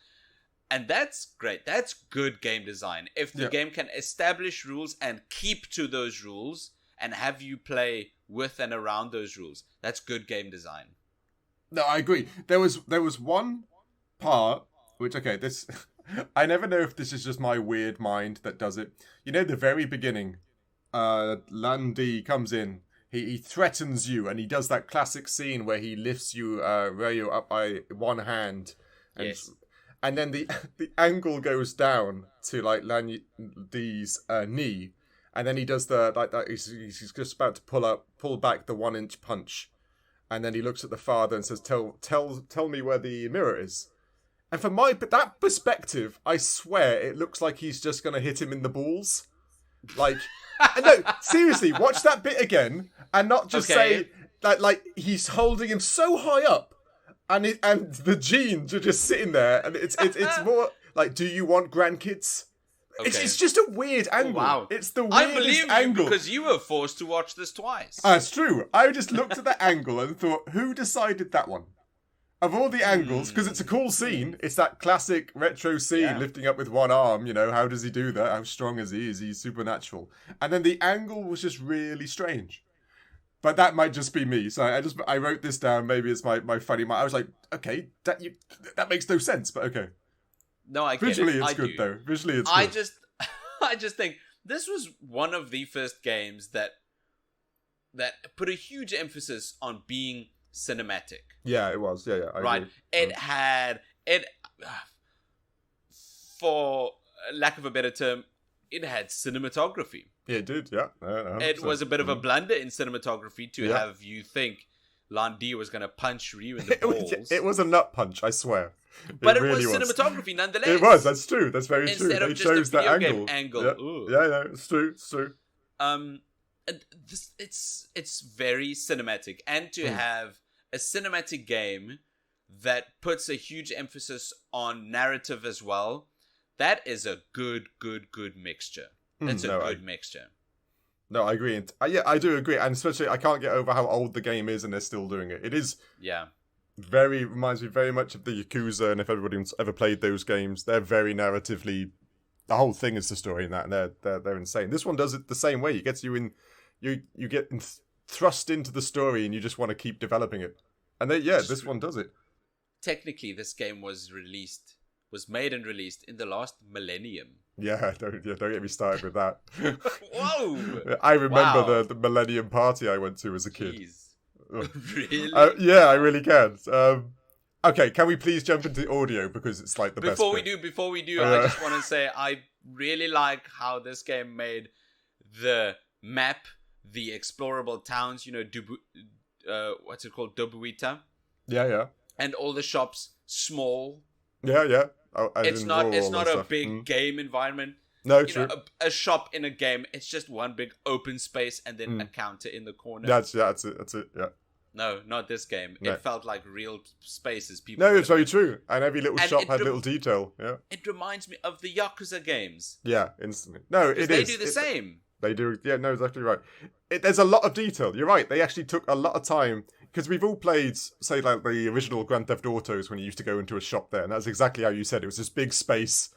Speaker 1: And that's great. That's good game design. If the game can establish rules and keep to those rules and have you play with and around those rules, that's good game design.
Speaker 2: No, I agree. There was one part, which, okay, this... I never know if this is just my weird mind that does it. You know, the very beginning, Landy comes in. he threatens you, and he does that classic scene where he lifts you, Ryo, up by one hand, and then the angle goes down to like Lan Di's knee, and then he does the like that. He's just about to pull back the 1-inch punch, and then he looks at the father and says, "Tell me where the mirror is." And from that perspective, I swear it looks like he's just gonna hit him in the balls. Like, no, seriously, watch that bit again, and not just say like he's holding him so high up. And the genes are just sitting there, and it's more like, do you want grandkids? Okay. It's just a weird angle. Oh, wow. It's the weirdest angle. I believe you
Speaker 1: because you were forced to watch this twice.
Speaker 2: That's true. I just looked at that angle and thought, who decided that one? Of all the angles, because it's a cool scene. It's that classic retro scene, lifting up with one arm. You know, how does he do that? How strong is he? Is he supernatural? And then the angle was just really strange. But that might just be me. So I wrote this down. Maybe it's my funny mind. I was like, okay, that makes no sense, but okay.
Speaker 1: No, I get
Speaker 2: Visually,
Speaker 1: it.
Speaker 2: It's good, though. Visually, it's good.
Speaker 1: I just think this was one of the first games that put a huge emphasis on being cinematic.
Speaker 2: Yeah, it was. Yeah, I
Speaker 1: right.
Speaker 2: agree.
Speaker 1: It had for lack of a better term, it had cinematography.
Speaker 2: Yeah, it did, yeah.
Speaker 1: It was a bit of a blunder in cinematography to have you think Lan Di was going to punch Ryu in the balls.
Speaker 2: It was a nut punch, I swewer.
Speaker 1: But it really was cinematography nonetheless.
Speaker 2: It was, that's true. That's very true.
Speaker 1: Instead of just a video game angle.
Speaker 2: Yeah, it's true.
Speaker 1: It's very cinematic. And to have a cinematic game that puts a huge emphasis on narrative as well, that is a good mixture. It's a good mixture.
Speaker 2: No, I agree. I do agree. And especially, I can't get over how old the game is and they're still doing it. It is reminds me very much of the Yakuza, and if everybody's ever played those games, they're very narratively, the whole thing is the story in that, and they're insane. This one does it the same way. It gets you in, you get thrust into the story, and you just want to keep developing it. And this one does it.
Speaker 1: Technically, this game was made and released in the last millennium.
Speaker 2: Yeah, don't get me started with that.
Speaker 1: Whoa!
Speaker 2: I remember the Millennium Party I went to as a kid.
Speaker 1: Jeez. Really?
Speaker 2: Yeah, I really can. Okay, can we please jump into audio, because it's like the best bit.
Speaker 1: Before we do, I just want to say I really like how this game made the map, the explorable towns, what's it called? Dobuita.
Speaker 2: Yeah.
Speaker 1: And all the shops small.
Speaker 2: Yeah.
Speaker 1: It's not a big game environment.
Speaker 2: No, true.
Speaker 1: A shop in a game, it's just one big open space and then a counter in the corner.
Speaker 2: That's it. Yeah.
Speaker 1: No, not this game. No. It felt like real spaces.
Speaker 2: No, it's very true. And every little shop had little detail. Yeah.
Speaker 1: It reminds me of the Yakuza games.
Speaker 2: Yeah, instantly. No, it is.
Speaker 1: They do the same.
Speaker 2: They do. Yeah, no, exactly right. There's a lot of detail. You're right. They actually took a lot of time. Because we've all played, say, like the original Grand Theft Autos when you used to go into a shop there. And that's exactly how you said it. It was this big space,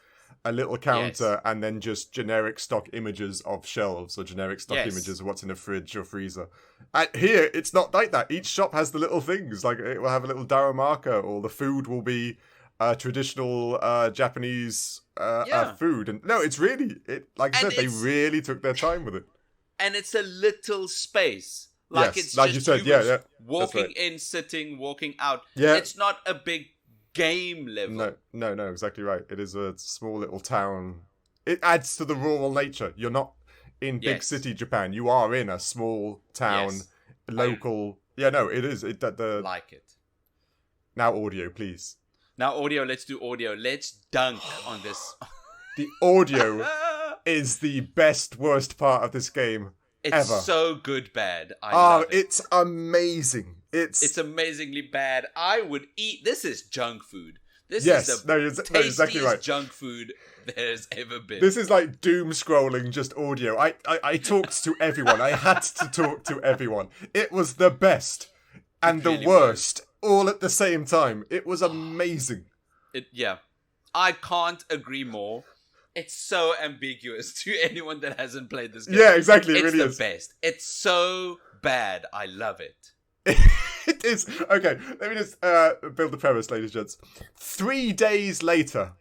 Speaker 2: a little counter, and then just generic stock images of shelves or generic stock images of what's in a fridge or freezer. And here, it's not like that. Each shop has the little things. Like, it will have a little Dara marker, or the food will be traditional Japanese food. And no, it's really, like I said, they really took their time with it.
Speaker 1: And it's a little space.
Speaker 2: Like
Speaker 1: it's
Speaker 2: like
Speaker 1: just
Speaker 2: you said, yeah.
Speaker 1: Walking in, sitting, walking out. Yeah. It's not a big game level.
Speaker 2: No, exactly right. It is a small little town. It adds to the rural nature. You're not in big city Japan. You are in a small town, local. It is.
Speaker 1: Like it.
Speaker 2: Now audio, please.
Speaker 1: Now audio, let's do audio. Let's dunk on this.
Speaker 2: The audio is the worst part of this game.
Speaker 1: It's
Speaker 2: ever.
Speaker 1: So good bad. I love it.
Speaker 2: It's amazing. It's
Speaker 1: amazingly bad. I would eat. This is junk food. This is the tastiest junk food there's ever been.
Speaker 2: This is like doom scrolling, just audio. I talked to everyone. I had to talk to everyone. It was the best and the worst all at the same time. It was amazing.
Speaker 1: I can't agree more. It's so ambiguous to anyone that hasn't played this game.
Speaker 2: Yeah, exactly.
Speaker 1: It's
Speaker 2: really
Speaker 1: the best. It's so bad. I love it.
Speaker 2: It is. Okay, let me just build the premise, ladies and gents. 3 days later,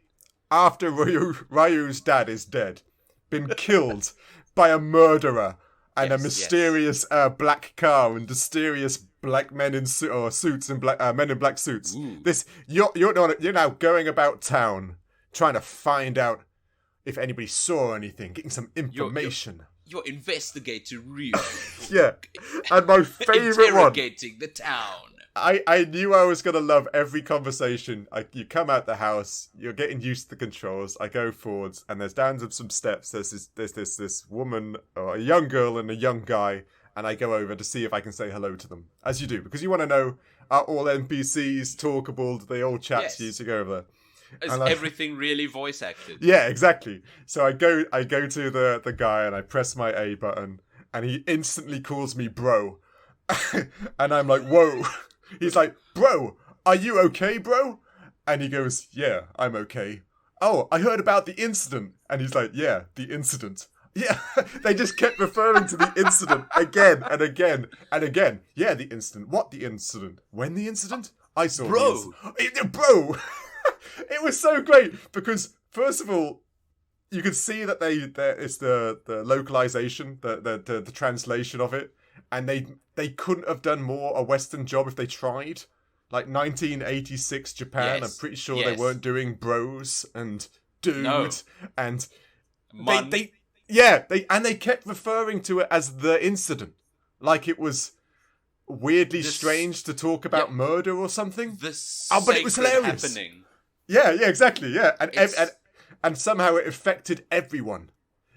Speaker 2: after Ryu's dad is dead, been killed by a murderer, and a mysterious black car and mysterious black men in suits and men in black suits. Ooh. You're now going about town trying to find out if anybody saw anything, getting some information.
Speaker 1: You're investigator Ryo.
Speaker 2: Yeah, and my favorite one.
Speaker 1: Interrogating the town.
Speaker 2: I knew I was going to love every conversation. You come out the house, you're getting used to the controls. I go forwards, and there's down some steps. There's this woman, or a young girl and a young guy, and I go over to see if I can say hello to them, as you do, because you want to know, are all NPCs talkable? Do they all chat to you? So you go over there.
Speaker 1: Is everything really voice acted?
Speaker 2: Yeah, exactly. So I go to the guy, and I press my A button, and he instantly calls me bro. And I'm like, whoa. He's like, bro, are you okay, bro? And he goes, yeah, I'm okay. Oh, I heard about the incident. And he's like, yeah, the incident. Yeah, they just kept referring to the incident again and again and again. Yeah, the incident. What the incident? When the incident? I saw
Speaker 1: bro.
Speaker 2: Bro. It was so great because, first of all, you could see that it's the localization, the translation of it. And they couldn't have done more a Western job if they tried. Like 1986 Japan, I'm pretty sure they weren't doing bros and dude and they kept referring to it as the incident, like it was weirdly strange to talk about murder or something.
Speaker 1: But it was hilarious. Happening.
Speaker 2: Yeah, exactly. Yeah, and somehow it affected everyone.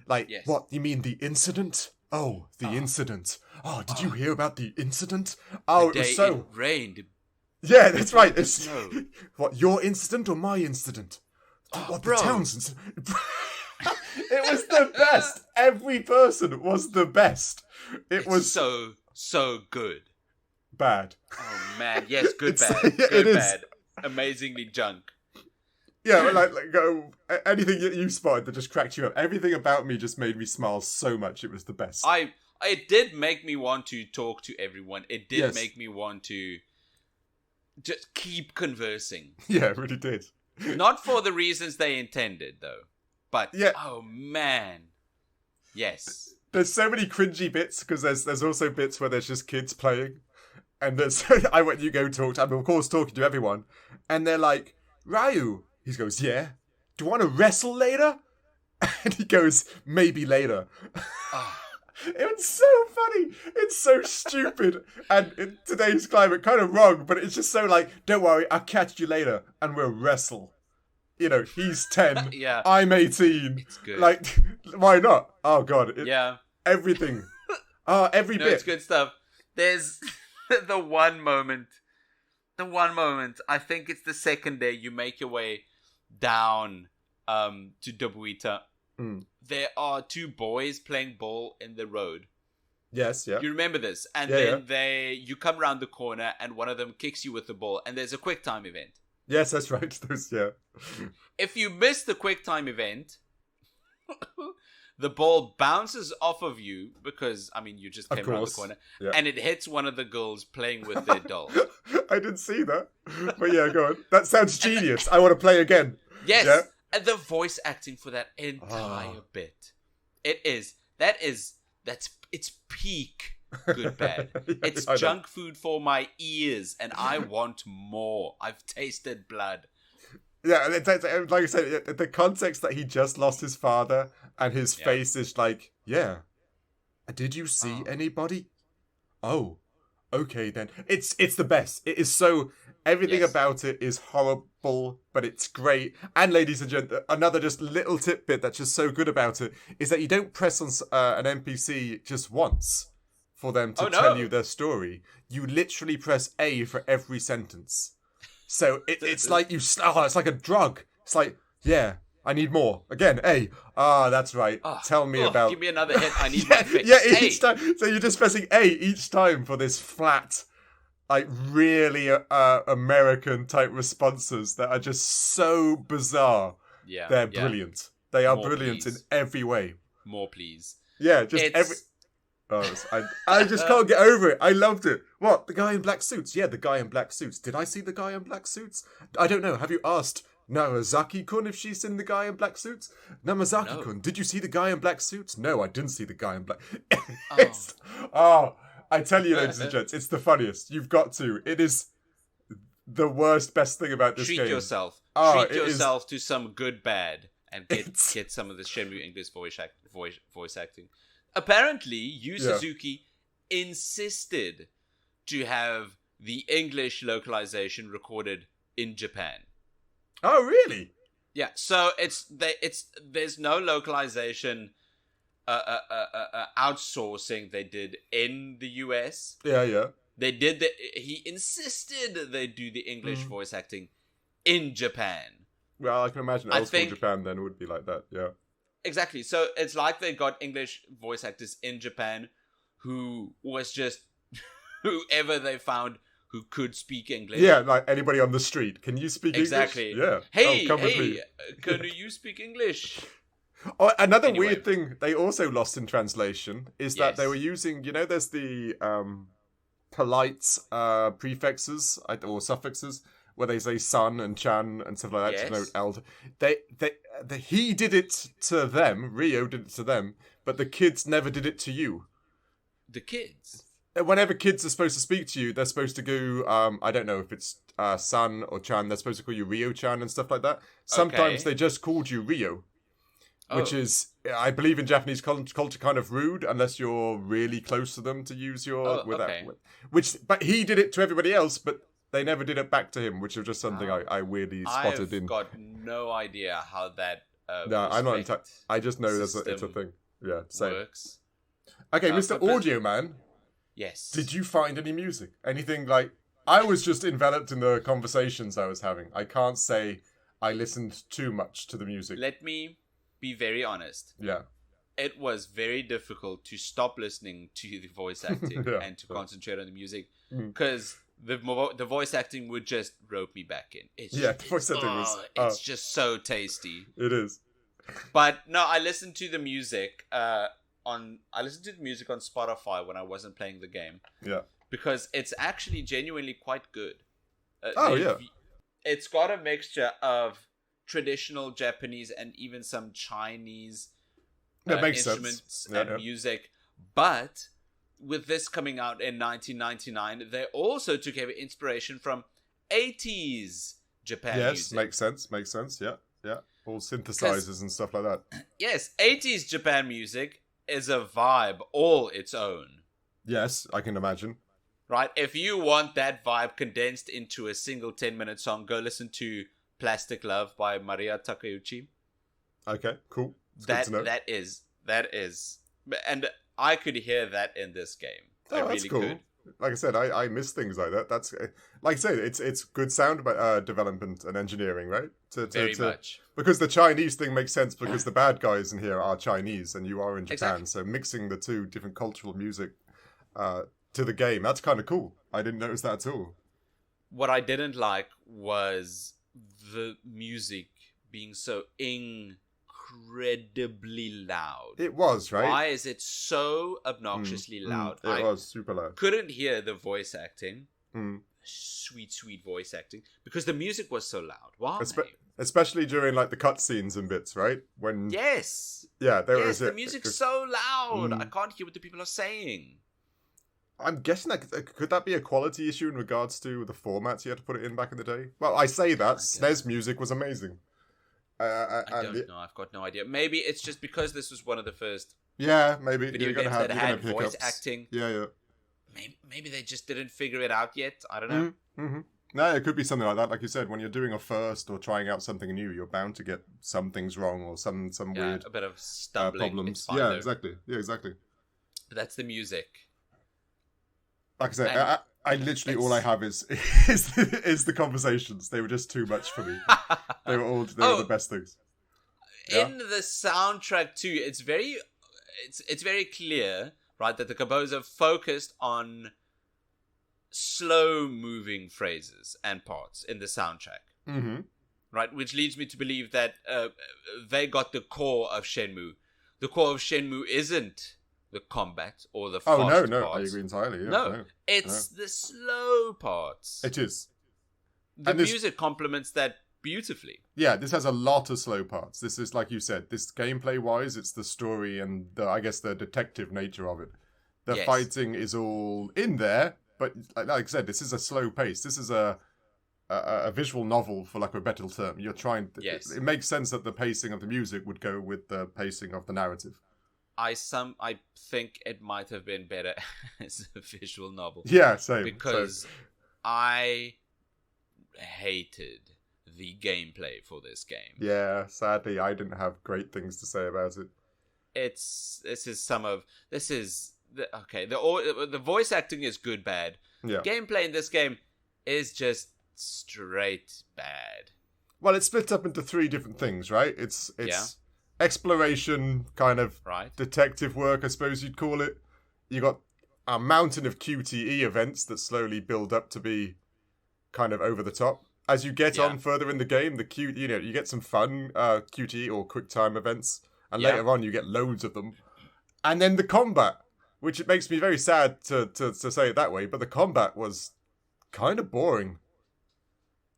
Speaker 2: Like, what you mean the incident? Oh, the incident. Oh, did you hear about the incident? Oh, it was so...
Speaker 1: It rained.
Speaker 2: Yeah, that's right. It's... What, your incident or my incident?
Speaker 1: Bro.
Speaker 2: The town's incident? It was the best. Every person was the best. It was...
Speaker 1: So good.
Speaker 2: Bad.
Speaker 1: Oh, man. Yes, good, bad. Good, bad. Amazingly junk.
Speaker 2: Yeah, like anything that you spotted that just cracked you up. Everything about me just made me smile so much. It was the best.
Speaker 1: It did make me want to talk to everyone. It did make me want to just keep conversing.
Speaker 2: Yeah, it really did.
Speaker 1: Not for the reasons they intended, though. But, oh, man. Yes.
Speaker 2: There's so many cringy bits, because there's also bits where there's just kids playing. And there's you go talk to, I'm of course talking to everyone. And they're like, Ryu. He goes, yeah. Do you want to wrestle later? And he goes, maybe later. It was so funny. It's so stupid. And in today's climate, kind of wrong, but it's just so like, don't worry, I'll catch you later and we'll wrestle. You know, he's 10.
Speaker 1: Yeah.
Speaker 2: I'm 18.
Speaker 1: It's good.
Speaker 2: Like, why not? Oh, God. Everything. Every bit.
Speaker 1: It's good stuff. There's the one moment, I think it's the second day you make your way down to Dobuita. There are two boys playing ball in the road.
Speaker 2: Yes, yeah.
Speaker 1: You remember this? And then you come around the corner and one of them kicks you with the ball and there's a quick time event.
Speaker 2: Yes, that's right.
Speaker 1: If you miss the quick time event, the ball bounces off of you because, I mean, you just came around the corner and it hits one of the girls playing with their doll.
Speaker 2: I didn't see that. But yeah, go on. That sounds genius. I want to play again.
Speaker 1: Yes.
Speaker 2: Yeah?
Speaker 1: And the voice acting for that entire bit. It's peak good bad. It's junk food for my ears and I want more. I've tasted blood.
Speaker 2: Yeah, like I said, the context that he just lost his father and his face is like, yeah. Did you see anybody? Oh, okay then. It's the best. It is so... Everything about it is horrible, but it's great. And ladies and gentlemen, another just little tidbit that's just so good about it is that you don't press on an NPC just once for them to tell you their story. You literally press A for every sentence. So it's like it's like a drug. It's like, yeah, I need more. Again, A. That's right. Tell me about...
Speaker 1: Give me another hit. I need my fix.
Speaker 2: Yeah, each time. So you're just pressing A each time for this flat... like really American type responses that are just so bizarre.
Speaker 1: Yeah,
Speaker 2: they're brilliant. They are brilliant in every way.
Speaker 1: More, please.
Speaker 2: Yeah, just every. Oh, I just can't get over it. I loved it. What, the guy in black suits? Yeah, the guy in black suits. Did I see the guy in black suits? I don't know. Have you asked Namazaki-kun if she's seen the guy in black suits? Namazaki-kun, did you see the guy in black suits? No, I didn't see the guy in black... I tell you, ladies and gents, it's the funniest. You've got to. It is the best thing about this game.
Speaker 1: Treat yourself to some good bad and get some of the Shenmue English voice acting. Apparently, Yu Suzuki insisted to have the English localization recorded in Japan.
Speaker 2: Oh, really?
Speaker 1: Yeah. So there's no localization outsourcing they did in the US.
Speaker 2: Yeah.
Speaker 1: He insisted they do the English voice acting in Japan.
Speaker 2: Well, I can imagine old school Japan then would be like that, yeah.
Speaker 1: Exactly. So it's like they got English voice actors in Japan who was just whoever they found who could speak English.
Speaker 2: Yeah, like anybody on the street. Can you speak English?
Speaker 1: Exactly.
Speaker 2: Yeah.
Speaker 1: Hey, can you speak English?
Speaker 2: Oh, another weird thing they also lost in translation is that they were using, there's the polite prefixes or suffixes where they say son and chan and stuff like that to note elder. He did it to them, Ryo did it to them, but the kids never did it to you.
Speaker 1: The kids?
Speaker 2: Whenever kids are supposed to speak to you, they're supposed to go, I don't know if it's son or chan, they're supposed to call you Ryo-chan and stuff like that. Sometimes they just called you Ryo. Which is, I believe in Japanese culture, kind of rude unless you're really close to them to use your... But he did it to everybody else, but they never did it back to him, which was just something I weirdly spotted in.
Speaker 1: I've got no idea how that
Speaker 2: no, I'm not in touch. I just know it's a thing. Yeah, same.
Speaker 1: Works.
Speaker 2: Okay, Mr. Audio Man.
Speaker 1: Yes.
Speaker 2: Did you find any music? Anything like... I was just enveloped in the conversations I was having. I can't say I listened too much to the music.
Speaker 1: Let me... be very honest.
Speaker 2: Yeah.
Speaker 1: It was very difficult to stop listening to the voice acting and to concentrate on the music because the voice acting would just rope me back in.
Speaker 2: The voice acting was...
Speaker 1: It's just so tasty.
Speaker 2: It is.
Speaker 1: But no, I listened to the music on Spotify when I wasn't playing the game.
Speaker 2: Yeah.
Speaker 1: Because it's actually genuinely quite good. It's got a mixture of traditional Japanese and even some Chinese instruments and music. But with this coming out in 1999, they also took heavy inspiration from 80s Japan music.
Speaker 2: Yes, makes sense, yeah. All synthesizers and stuff like that.
Speaker 1: Yes, 80s Japan music is a vibe all its own.
Speaker 2: Yes, I can imagine.
Speaker 1: Right? If you want that vibe condensed into a single 10-minute song, go listen to Plastic Love by Maria Takeuchi.
Speaker 2: Okay, cool.
Speaker 1: That is, and I could hear that in this game.
Speaker 2: Oh, that's cool. Could. Like I said, I miss things like that. That's like I said, it's good sound development and engineering, right?
Speaker 1: Very much.
Speaker 2: Because the Chinese thing makes sense because the bad guys in here are Chinese and you are in Japan, exactly. So mixing the two different cultural music to the game, that's kind of cool. I didn't notice that at all.
Speaker 1: What I didn't like was the music being so incredibly loud.
Speaker 2: It was, right?
Speaker 1: Why is it so obnoxiously loud?
Speaker 2: It was super loud.
Speaker 1: Couldn't hear the voice acting. Sweet voice acting. Because the music was so loud. Why?
Speaker 2: Especially during like the cutscenes and bits, right? When
Speaker 1: Yes.
Speaker 2: Yeah,
Speaker 1: the music's so loud. I can't hear what the people are saying.
Speaker 2: I'm guessing that could that be a quality issue in regards to the formats you had to put it in back in the day? Well, I say that SNES music was amazing. I don't
Speaker 1: know. I've got no idea. Maybe it's just because this was one of the first.
Speaker 2: Yeah, maybe
Speaker 1: video games that had voice acting.
Speaker 2: Yeah.
Speaker 1: Maybe they just didn't figure it out yet. I don't know.
Speaker 2: Mm-hmm. No, it could be something like that. Like you said, when you're doing a first or trying out something new, you're bound to get some things wrong or some weird
Speaker 1: a bit of stumbling
Speaker 2: problems. Yeah, exactly.
Speaker 1: But that's the music.
Speaker 2: Like I said, I literally all I have is the conversations. They were just too much for me. They were the best things.
Speaker 1: Yeah? In the soundtrack too, it's very clear, right, that the composer focused on slow moving phrases and parts in the soundtrack.
Speaker 2: Mm-hmm.
Speaker 1: Right, which leads me to believe that they got the core of Shenmue. The core of Shenmue isn't the combat or the fast parts.
Speaker 2: I agree entirely. Yeah,
Speaker 1: no, it's the slow parts.
Speaker 2: It is.
Speaker 1: The music complements that beautifully.
Speaker 2: Yeah, this has a lot of slow parts. This is, like you said, this gameplay-wise, it's the story and, I guess, the detective nature of it. The fighting is all in there, but like I said, this is a slow pace. This is a visual novel, for lack of a better term. You're trying... It makes sense that the pacing of the music would go with the pacing of the narrative.
Speaker 1: I think it might have been better as a visual novel.
Speaker 2: Yeah, same.
Speaker 1: Because I hated the gameplay for this game.
Speaker 2: Yeah, sadly, I didn't have great things to say about it.
Speaker 1: The voice acting is good, bad.
Speaker 2: Yeah.
Speaker 1: Gameplay in this game is just straight bad.
Speaker 2: Well, it's split up into 3 different things, right? It's exploration, kind of detective work, I suppose you'd call it. You got a mountain of QTE events that slowly build up to be kind of over the top. As you get on further in the game, you get some fun QTE or quick time events, and later on you get loads of them. And then the combat, which it makes me very sad to say it that way, but the combat was kind of boring.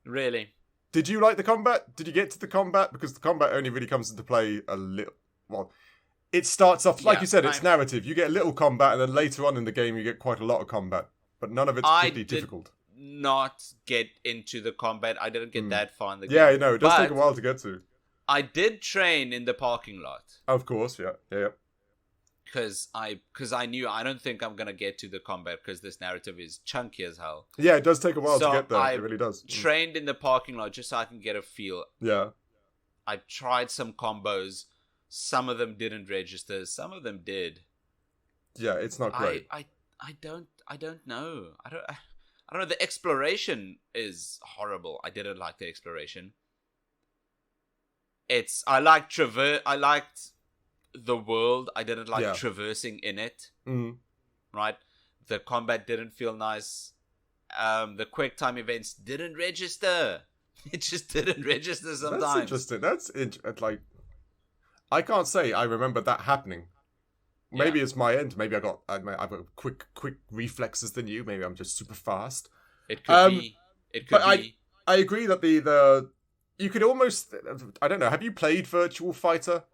Speaker 1: Really?
Speaker 2: Did you like the combat? Did you get to the combat? Because the combat only really comes into play a little... Well, it starts off, like you said, it's narrative. You get a little combat, and then later on in the game you get quite a lot of combat. But none of it's particularly difficult.
Speaker 1: Not get into the combat. I didn't get that far in the game.
Speaker 2: Yeah, no, it does take a while to get to.
Speaker 1: I did train in the parking lot.
Speaker 2: Of course, yeah.
Speaker 1: Because I knew I don't think I'm gonna get to the combat because this narrative is chunky as hell.
Speaker 2: Yeah, it does take a while to get there. It really does.
Speaker 1: Trained in the parking lot just so I can get a feel.
Speaker 2: Yeah.
Speaker 1: I tried some combos. Some of them didn't register. Some of them did.
Speaker 2: Yeah, it's not great.
Speaker 1: I don't know. I don't know. The exploration is horrible. I didn't like the exploration. I liked the world. I didn't like traversing in it.
Speaker 2: Mm.
Speaker 1: Right? The combat didn't feel nice. The quick time events didn't register. It just didn't register sometimes.
Speaker 2: That's interesting. Like, I can't say I remember that happening. Maybe it's my end. Maybe I've got quick reflexes than you. Maybe I'm just super fast.
Speaker 1: It could be. It could be.
Speaker 2: I agree that the you could almost... I don't know. Have you played Virtual Fighter?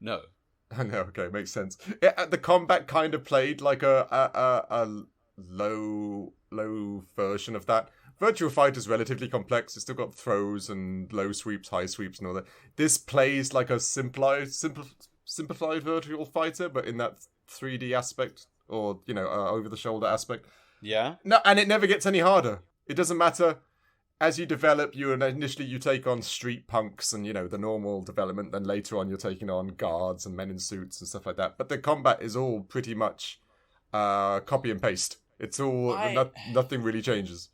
Speaker 1: No.
Speaker 2: No. Okay, makes sense. The combat kind of played like a low version of that. Virtual Fighter is relatively complex. It's still got throws and low sweeps, high sweeps, and all that. This plays like a simplified Virtual Fighter, but in that 3D aspect, or over the shoulder aspect.
Speaker 1: Yeah.
Speaker 2: No, and it never gets any harder. It doesn't matter. As you develop, initially you take on street punks and the normal development. Then later on, you're taking on guards and men in suits and stuff like that. But the combat is all pretty much copy and paste. It's all nothing really changes.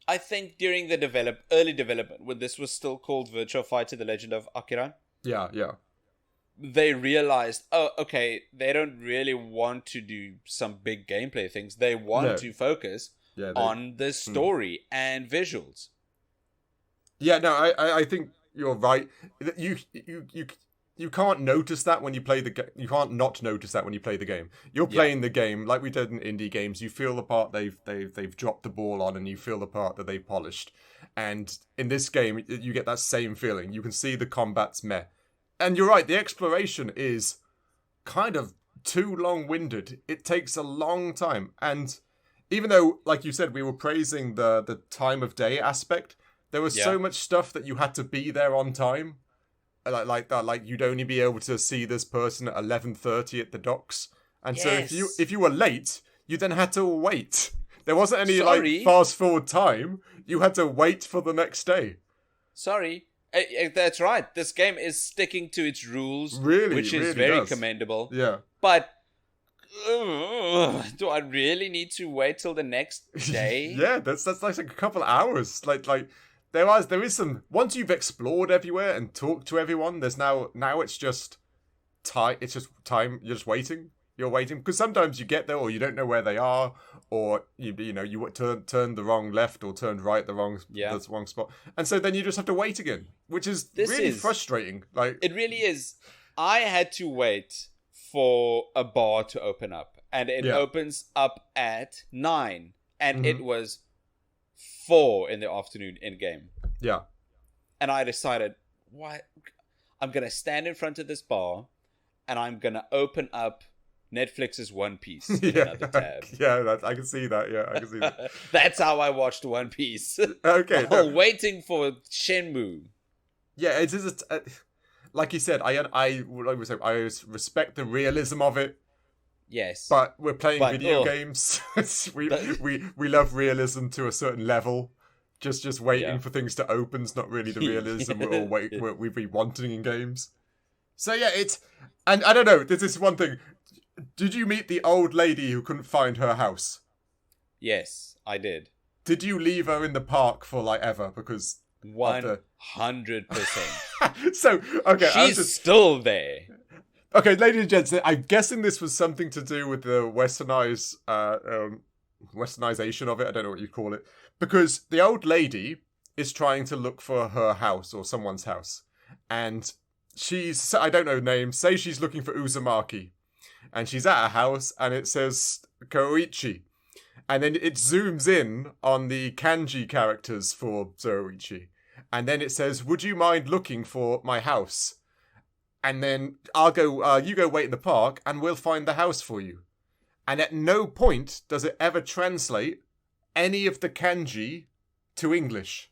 Speaker 1: I think during the early development, when this was still called Virtual Fighter: The Legend of Akira.
Speaker 2: Yeah.
Speaker 1: They realized, they don't really want to do some big gameplay things. They want to focus on the story and visuals.
Speaker 2: Yeah, no, I think you're right. You can't notice that when you play the game. You can't not notice that when you play the game. You're playing the game like we did in indie games. You feel the part they've dropped the ball on, and you feel the part that they've polished. And in this game, you get that same feeling. You can see the combat's meh. And you're right, the exploration is kind of too long-winded. It takes a long time. And even though, like you said, we were praising the time of day aspect, there was so much stuff that you had to be there on time. Like that, like you'd only be able to see this person at 11:30 at the docks. And so if you were late, you then had to wait. There wasn't any fast forward time. You had to wait for the next day.
Speaker 1: Sorry. That's right. This game is sticking to its rules, which is very commendable.
Speaker 2: Yeah.
Speaker 1: But do I really need to wait till the next day?
Speaker 2: Yeah, that's like a couple of hours. Like there is some. Once you've explored everywhere and talked to everyone, there's now it's just time. It's just time. You're just waiting. You're waiting because sometimes you get there or you don't know where they are, or you turn the wrong left or turned right the wrong spot, and so then you just have to wait again, which is really frustrating. Like
Speaker 1: it really is. I had to wait for a bar to open up, and it opens up at 9, and it was 4 in the afternoon in game.
Speaker 2: Yeah,
Speaker 1: and I decided, what? I'm going to stand in front of this bar, and I'm going to open up Netflix's One Piece in another tab.
Speaker 2: Yeah, I can see that. Yeah, I can see that.
Speaker 1: That's how I watched One Piece.
Speaker 2: Okay.
Speaker 1: While waiting for Shenmue.
Speaker 2: Yeah, it is. Like you said, I respect the realism of it.
Speaker 1: Yes,
Speaker 2: but we're playing video games. we love realism to a certain level. Just waiting for things to open is not really the realism we've been wanting in games. So yeah, and I don't know. There's this one thing. Did you meet the old lady who couldn't find her house?
Speaker 1: Yes, I did.
Speaker 2: Did you leave her in the park for like ever? Because
Speaker 1: 100%.
Speaker 2: So okay,
Speaker 1: she's still there.
Speaker 2: Okay, ladies and gents, I'm guessing this was something to do with the westernization of it. I don't know what you call it. Because the old lady is trying to look for her house or someone's house. And she's, I don't know the name, say she's looking for Uzumaki. And she's at a house and it says Koichi. And then it zooms in on the kanji characters for Zoroichi. And then it says, would you mind looking for my house? And then I'll go, you go wait in the park and we'll find the house for you. And at no point does it ever translate any of the kanji to English.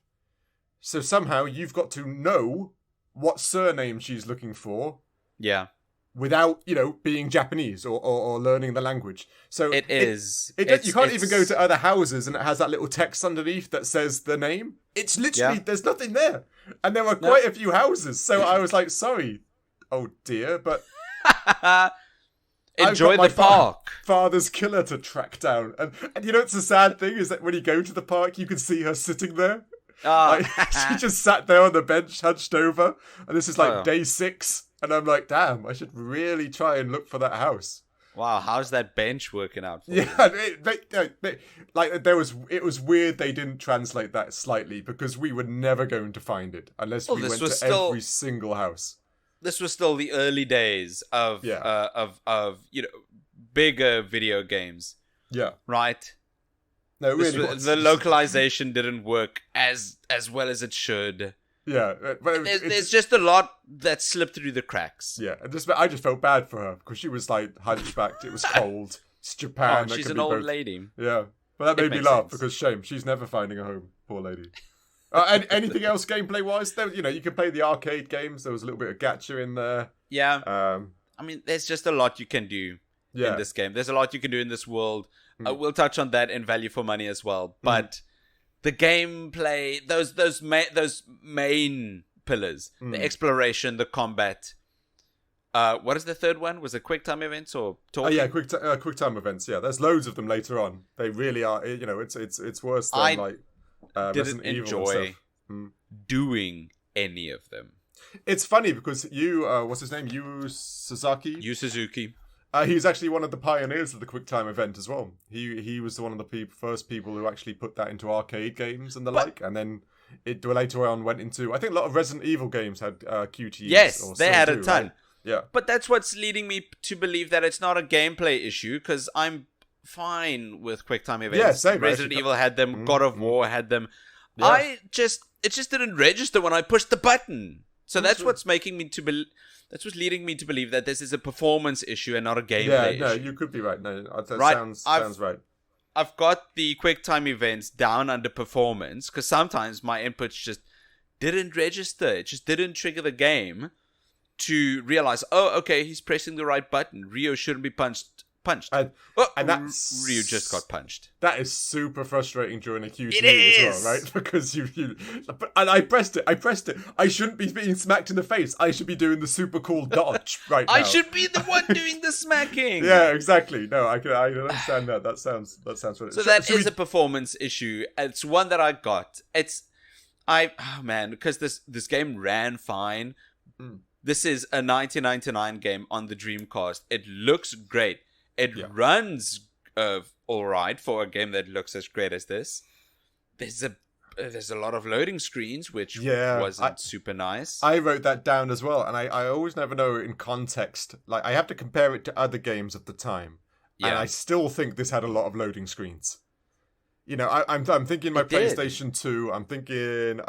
Speaker 2: So somehow you've got to know what surname she's looking for.
Speaker 1: Yeah.
Speaker 2: Without, being Japanese or learning the language. So
Speaker 1: you
Speaker 2: can't even go to other houses and it has that little text underneath that says the name. It's literally, there's nothing there. And there were quite a few houses. So I was like, sorry. Oh dear, but
Speaker 1: enjoy the park.
Speaker 2: Father's killer to track down, and it's a sad thing is that when you go to the park, you can see her sitting there. She just sat there on the bench, hunched over, and this is day 6, and I'm like, damn, I should really try and look for that house.
Speaker 1: Wow, how's that bench working out for
Speaker 2: you? It was weird they didn't translate that slightly because we were never going to find it unless we went to every single house.
Speaker 1: This was still the early days of bigger video games.
Speaker 2: Yeah.
Speaker 1: Right?
Speaker 2: No, it really was.
Speaker 1: The localization didn't work as well as it should.
Speaker 2: Yeah. But
Speaker 1: there's just a lot that slipped through the cracks.
Speaker 2: Yeah. I just felt bad for her because she was like hunchbacked. It was cold. It's Japan.
Speaker 1: She's an old lady.
Speaker 2: Yeah. But that made me laugh because shame. She's never finding a home. Poor lady. And anything else gameplay-wise? You can play the arcade games. There was a little bit of gacha in there.
Speaker 1: Yeah. I mean, there's just a lot you can do in this game. There's a lot you can do in this world. We'll touch on that in value for money as well. But the gameplay, those main pillars, the exploration, the combat. What is the third one? Was it quick time events or talking?
Speaker 2: Oh yeah, quick time events. Yeah, there's loads of them later on. They really are. It's worse than
Speaker 1: didn't enjoy doing any of them.
Speaker 2: It's funny because what's his name? Yu Suzuki. He was actually one of the pioneers of the QuickTime event as well. He was one of the first people who actually put that into arcade games and and then it later on went into. I think a lot of Resident Evil games had QTEs.
Speaker 1: Yes, they had a ton.
Speaker 2: Right? Yeah,
Speaker 1: but that's what's leading me to believe that it's not a gameplay issue because I'm fine with QuickTime events.
Speaker 2: Yeah, same.
Speaker 1: Resident Evil had them. God of War had them. Yeah. It just didn't register when I pushed the button. So that's what's making me to believe. That's what's leading me to believe that this is a performance issue and not a gameplay issue.
Speaker 2: No, you could be right. No, that sounds right.
Speaker 1: I've got the QuickTime events down under performance because sometimes my inputs just didn't register. It just didn't trigger the game to realize, oh, okay, he's pressing the right button. Ryo shouldn't be punched. And Ryo just got punched.
Speaker 2: That is super frustrating during a QTE as well, right? Because and I pressed it. I shouldn't be being smacked in the face. I should be doing the super cool dodge right now.
Speaker 1: I should be the one doing the smacking.
Speaker 2: Yeah, exactly. No, I can understand that. That sounds really.
Speaker 1: So that is a performance issue. It's one that I got. Because this game ran fine. This is a 1999 game on the Dreamcast. It looks great. It runs all right for a game that looks as great as this. There's a lot of loading screens, which wasn't super nice.
Speaker 2: I wrote that down as well, and I always never know in context. Like I have to compare it to other games of the time, and I still think this had a lot of loading screens. I'm thinking my PlayStation 2. I'm thinking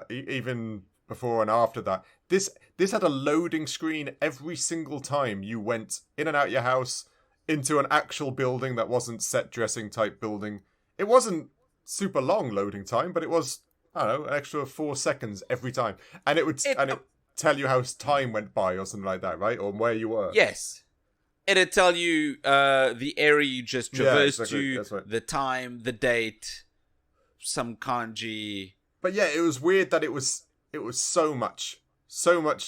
Speaker 2: even before and after that. This had a loading screen every single time you went in and out your house into an actual building that wasn't set dressing type building. It wasn't super long loading time, but it was, I don't know, an extra 4 seconds every time. And it would tell you how time went by or something like that, right? Or where you were.
Speaker 1: Yes. It'd tell you the area you just traversed to,
Speaker 2: That's right.
Speaker 1: the time, the date, some kanji.
Speaker 2: But yeah, it was weird that it was so much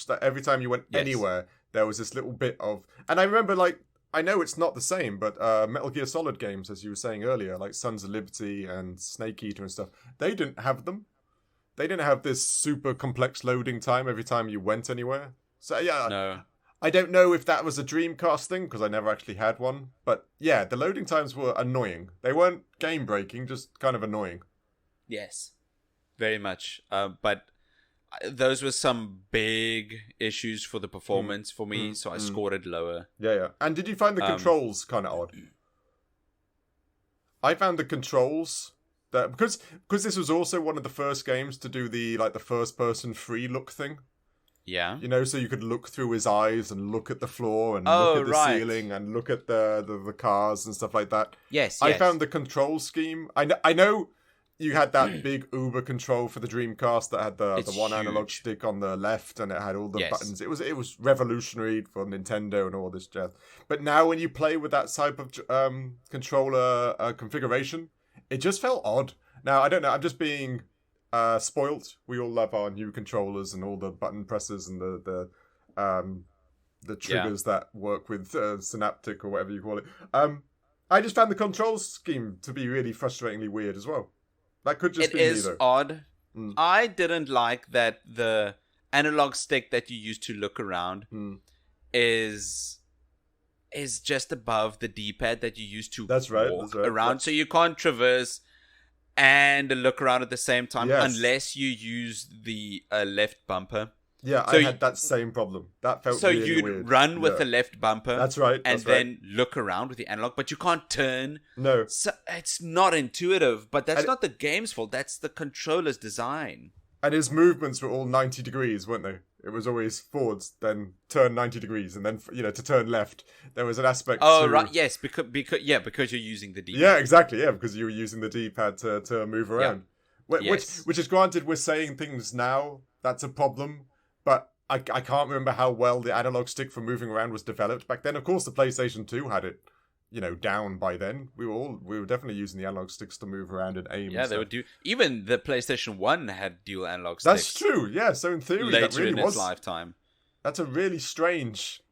Speaker 2: that every time you went anywhere, there was this little bit of... And I remember, like, I know it's not the same, but Metal Gear Solid games, as you were saying earlier, like Sons of Liberty and Snake Eater and stuff, they didn't have them. They didn't have this super complex loading time every time you went anywhere. So yeah,
Speaker 1: no.
Speaker 2: I don't know if that was a Dreamcast thing, because I never actually had one. But yeah, the loading times were annoying. They weren't game-breaking, just kind of annoying.
Speaker 1: Yes, very much. But those were some big issues for the performance for me, so I scored it lower.
Speaker 2: Yeah. And did you find the controls kind of odd? I found the controls that because this was also one of the first games to do the first person free look thing.
Speaker 1: Yeah.
Speaker 2: You know, so you could look through his eyes and look at the floor and look at the ceiling and look at the cars and stuff like that.
Speaker 1: Yes.
Speaker 2: I found the control scheme. I know you had that big Uber control for the Dreamcast that had the one analog stick on the left and it had all the buttons. It was revolutionary for Nintendo and all this jazz. But now when you play with that type of controller configuration, it just felt odd. Now, I don't know. I'm just being spoilt. We all love our new controllers and all the button presses and the triggers that work with Synaptic or whatever you call it. I just found the control scheme to be really frustratingly weird as well. That could just be me, though. It is
Speaker 1: odd. I didn't like that the analog stick that you use to look around is just above the D-pad that you use to walk around. So you can't traverse and look around at the same time unless you use the left bumper.
Speaker 2: Yeah, so I had that same problem. That felt really weird. So you'd
Speaker 1: run with the left bumper.
Speaker 2: That's right.
Speaker 1: And then look around with the analog, but you can't turn.
Speaker 2: No.
Speaker 1: So it's not intuitive, but that's not the game's fault. That's the controller's design.
Speaker 2: And his movements were all 90 degrees, weren't they? It was always forwards, then turn 90 degrees, and then, to turn left. There was an aspect
Speaker 1: right, yes, because you're using the D-pad.
Speaker 2: Yeah, exactly, because you were using the D-pad to move around. Yeah. Which is granted, we're saying things now, that's a problem, but I can't remember how well the analog stick for moving around was developed back then. Of course, the PlayStation 2 had it, down by then. We were definitely using the analog sticks to move around and aim.
Speaker 1: Yeah, they would do. Even the PlayStation 1 had dual analog sticks.
Speaker 2: That's true. Yeah, so in theory, that really
Speaker 1: in its lifetime.
Speaker 2: That's a really strange,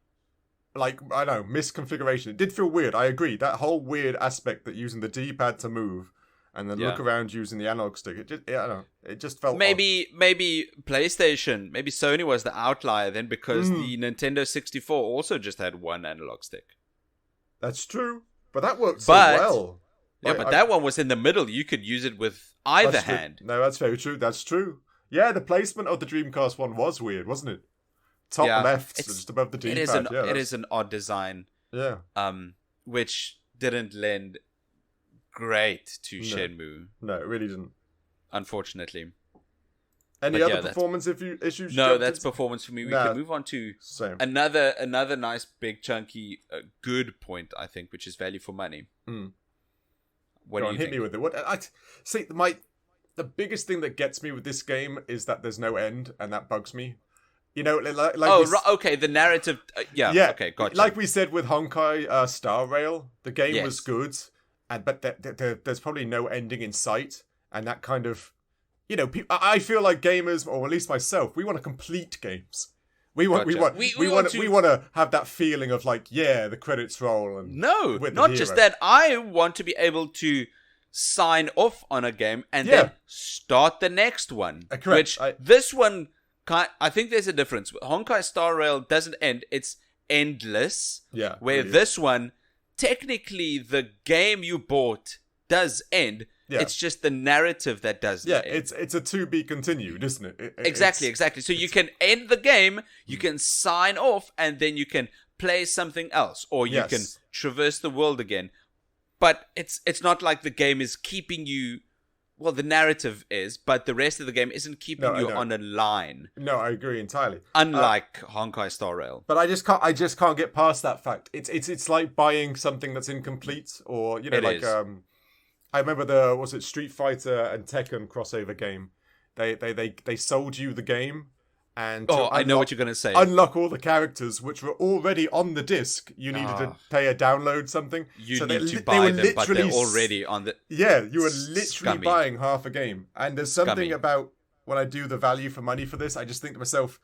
Speaker 2: misconfiguration. It did feel weird. I agree. That whole weird aspect that using the D-pad to move and then look around using the analog stick. It just felt
Speaker 1: maybe PlayStation, maybe Sony was the outlier then because the Nintendo 64 also just had one analog stick.
Speaker 2: That's true, but that worked so well.
Speaker 1: Yeah, but that one was in the middle. You could use it with either hand.
Speaker 2: No, that's very true. That's true. Yeah, the placement of the Dreamcast one was weird, wasn't it? Top left, just above the D-pad.
Speaker 1: It is an odd design.
Speaker 2: Yeah.
Speaker 1: Which didn't lend great to Shenmue.
Speaker 2: No, it really didn't.
Speaker 1: Unfortunately.
Speaker 2: Any other performance issues?
Speaker 1: No, that's performance for me. We can move on to another nice, big, chunky, good point, I think, which is value for money. What do you think?
Speaker 2: Hit me with it. See, the biggest thing that gets me with this game is that there's no end, and that bugs me.
Speaker 1: Okay, the narrative. Okay, gotcha.
Speaker 2: Like we said with Honkai Star Rail, the game was good, but there's probably no ending in sight, and that kind of... I feel like gamers, or at least myself, we want to complete games. We want to have that feeling of the credits roll and
Speaker 1: not just that. I want to be able to sign off on a game and then start the next one.
Speaker 2: Correct.
Speaker 1: This one, I think there's a difference. Honkai Star Rail doesn't end; it's endless.
Speaker 2: Yeah.
Speaker 1: Where this one, technically, the game you bought does end. Yeah. It's just the narrative that does that.
Speaker 2: Yeah, it's a to be continued, isn't it?
Speaker 1: Exactly. So you can end the game, you can sign off, and then you can play something else, or you can traverse the world again. But it's not like the game is keeping you Well, the narrative is, but the rest of the game isn't keeping you on a line.
Speaker 2: No, I agree entirely.
Speaker 1: Unlike Honkai Star Rail.
Speaker 2: But I just can't get past that fact. It's like buying something that's incomplete, or I remember was it Street Fighter and Tekken crossover game. They sold you the game, and
Speaker 1: I know what you're gonna say.
Speaker 2: Unlock all the characters which were already on the disc. You needed to pay a download something.
Speaker 1: You need to buy them, but they're already on the.
Speaker 2: Yeah, you were literally buying half a game, and there's something about when I do the value for money for this. I just think to myself,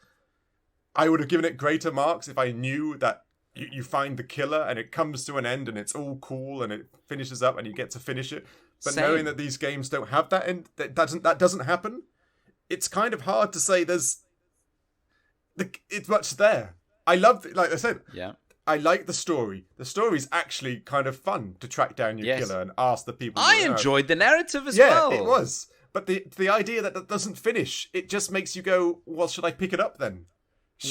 Speaker 2: I would have given it greater marks if I knew that you find the killer and it comes to an end and it's all cool and it finishes up and you get to finish it. But knowing that these games don't have that end, that doesn't happen. It's kind of hard to say it's much there. I love, like I said, I like the story. The story's actually kind of fun to track down your killer and ask the people.
Speaker 1: I enjoyed the narrative as well.
Speaker 2: Yeah, it was. But the idea that doesn't finish, it just makes you go, well, should I pick it up then?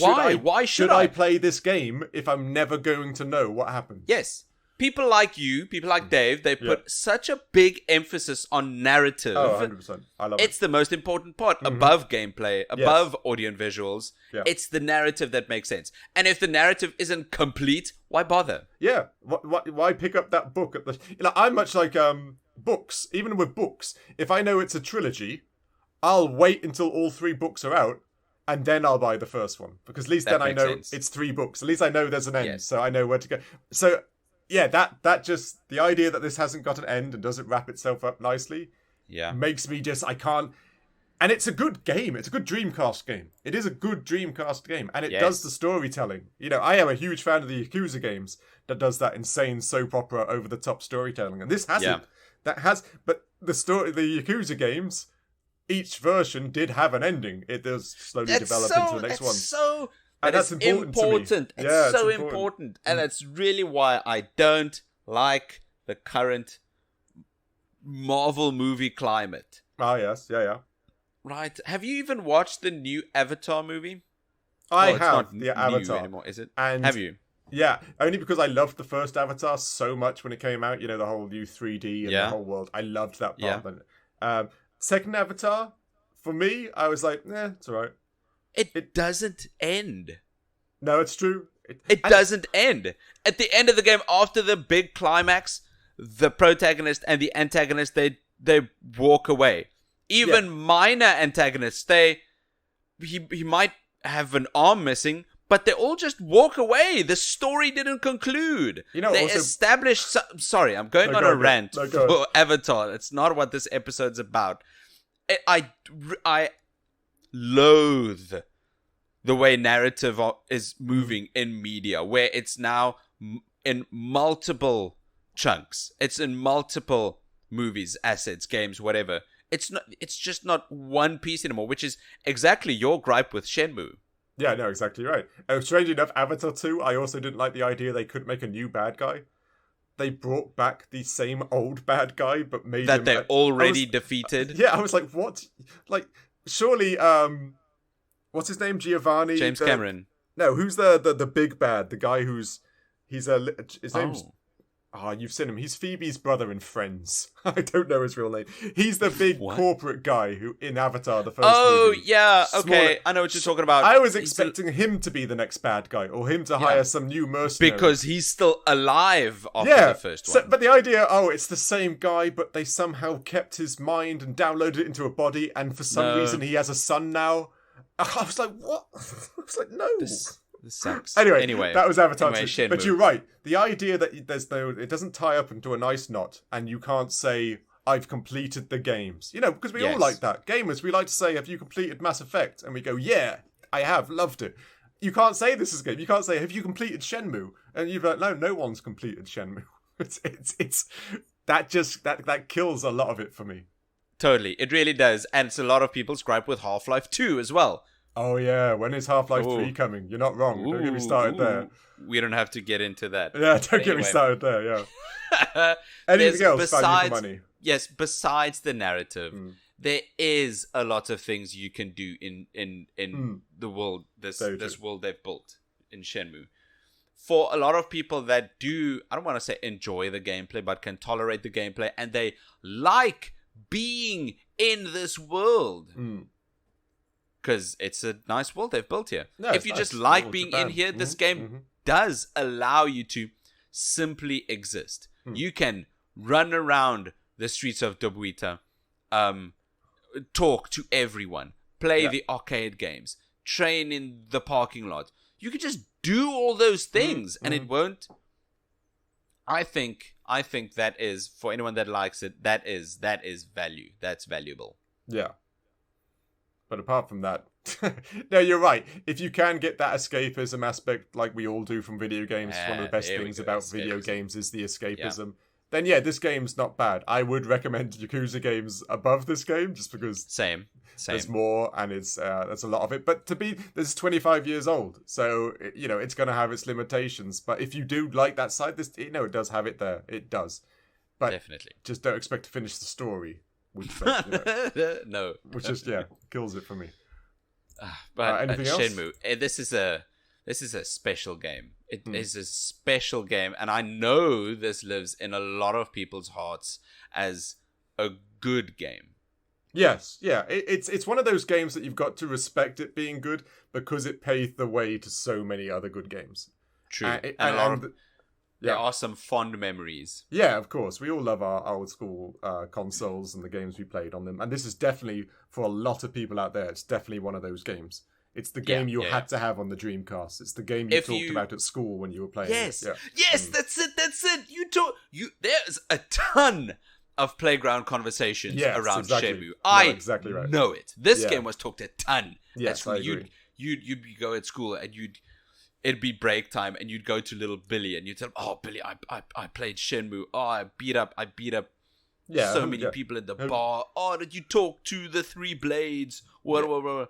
Speaker 1: Why should I
Speaker 2: play this game if I'm never going to know what happened?
Speaker 1: Yes. People like you, people like Dave, they put such a big emphasis on narrative.
Speaker 2: Oh, 100%. I love it.
Speaker 1: It's the most important part, above gameplay, above audio and visuals. Yeah. It's the narrative that makes sense. And if the narrative isn't complete, why bother?
Speaker 2: Yeah. Why pick up that book? I'm much like books. Even with books, if I know it's a trilogy, I'll wait until all 3 books are out. And then I'll buy the first one. Because at least then I know it's 3 books. At least I know there's an end. So I know where to go. So, yeah, that just... The idea that this hasn't got an end and doesn't wrap itself up nicely... makes me just... I can't... And it's a good game. It's a good Dreamcast game. It is a good Dreamcast game. And it does the storytelling. I am a huge fan of the Yakuza games that does that insane soap opera over-the-top storytelling. And this hasn't. That has... But the Yakuza games... Each version did have an ending. It does slowly develop into the next one. And that's important to me.
Speaker 1: It's so important. And that's really why I don't like the current Marvel movie climate.
Speaker 2: Ah, yes. Yeah.
Speaker 1: Right. Have you even watched the new Avatar movie?
Speaker 2: I have.
Speaker 1: It's not
Speaker 2: the Avatar.
Speaker 1: Anymore, is it?
Speaker 2: And
Speaker 1: have you?
Speaker 2: Yeah, only because I loved the first Avatar so much when it came out. The whole new 3D and the whole world. I loved that part of it. Second Avatar, for me, I was like, it's alright.
Speaker 1: It doesn't end.
Speaker 2: No, it's true.
Speaker 1: It doesn't end. At the end of the game, after the big climax, the protagonist and the antagonist, they walk away. Even minor antagonists, he might have an arm missing, but they all just walk away. The story didn't conclude. They established... Sorry, I'm going on a rant for Avatar. It's not what this episode's about. I loathe the way narrative is moving in media, where it's now in multiple chunks. It's in multiple movies, assets, games, whatever. It's just not one piece anymore, which is exactly your gripe with Shenmue.
Speaker 2: Yeah, no, exactly right. Strangely enough, Avatar 2, I also didn't like the idea they couldn't make a new bad guy. They brought back the same old bad guy, but made
Speaker 1: that they already defeated.
Speaker 2: Yeah, I was like, what? Like, surely, what's his name? Giovanni?
Speaker 1: James Cameron.
Speaker 2: No, who's the big bad? The guy his name's... Oh, you've seen him. He's Phoebe's brother in Friends. I don't know his real name. He's the big corporate guy who in Avatar, the first movie.
Speaker 1: Oh, yeah. Okay, I know what you're talking about.
Speaker 2: I was expecting him to be the next bad guy, or him to hire some new mercenary.
Speaker 1: Because he's still alive after the first one.
Speaker 2: But the idea, it's the same guy, but they somehow kept his mind and downloaded it into a body, and for some reason he has a son now. I was like, what? I was like, no.
Speaker 1: This sucks.
Speaker 2: Anyway, that was Avatar 2.
Speaker 1: Shenmue.
Speaker 2: But you're right. The idea that it doesn't tie up into a nice knot, and you can't say, I've completed the games. Because we all like that. Gamers, we like to say, have you completed Mass Effect? And we go, yeah, I have, loved it. You can't say this is a game. You can't say, have you completed Shenmue? And you're like, no one's completed Shenmue. It's that kills a lot of it for me.
Speaker 1: Totally. It really does. And it's a lot of people's gripe with Half-Life 2 as well.
Speaker 2: Oh, yeah. When is Half-Life 3 coming? You're not wrong. Don't get me started there.
Speaker 1: We don't have to get into that.
Speaker 2: Yeah, don't get me started there, yeah. Anything else value for money?
Speaker 1: Yes, besides the narrative, there is a lot of things you can do in the world, this world they've built in Shenmue. For a lot of people that do, I don't want to say enjoy the gameplay, but can tolerate the gameplay, and they like being in this world.
Speaker 2: Mm.
Speaker 1: Because it's a nice world they've built here.
Speaker 2: No,
Speaker 1: if you just like being in here, this game does allow you to simply exist. You can run around the streets of Dobuita, talk to everyone, play the arcade games, train in the parking lot. You can just do all those things, and it won't. I think that is, for anyone that likes it, that is value. That's valuable.
Speaker 2: Yeah. But apart from that, no, you're right. If you can get that escapism aspect, like we all do from video games, one of the best things about video games is the escapism. Then this game's not bad. I would recommend Yakuza games above this game, just because
Speaker 1: same.
Speaker 2: There's more, and there's a lot of it. But this is 25 years old, so it's going to have its limitations. But if you do like that side, it does have it there. It does. But
Speaker 1: definitely,
Speaker 2: just don't expect to finish the story.
Speaker 1: No,
Speaker 2: which just kills it for me.
Speaker 1: But
Speaker 2: anything else?
Speaker 1: Shenmue, this is a special game. It is a special game, and I know this lives in a lot of people's hearts as a good game.
Speaker 2: Yes, yeah, it's one of those games that you've got to respect it being good because it paved the way to so many other good games.
Speaker 1: True, there are some fond memories.
Speaker 2: Yeah, of course. We all love our old school consoles and the games we played on them. And this is definitely, for a lot of people out there, it's definitely one of those games. It's the game you had to have on the Dreamcast. It's the game you talked about at school when you were playing it. Yeah.
Speaker 1: Yes, that's it. There's a ton of playground conversations around Shenmue.
Speaker 2: Exactly right.
Speaker 1: Know it. This game was talked a ton.
Speaker 2: Yes, I agree.
Speaker 1: You'd go at school and it'd be break time, and you'd go to little Billy, and you'd tell him, "Oh, Billy, I played Shenmue. Oh, I beat up so many people in the bar. Oh, did you talk to the three blades? What?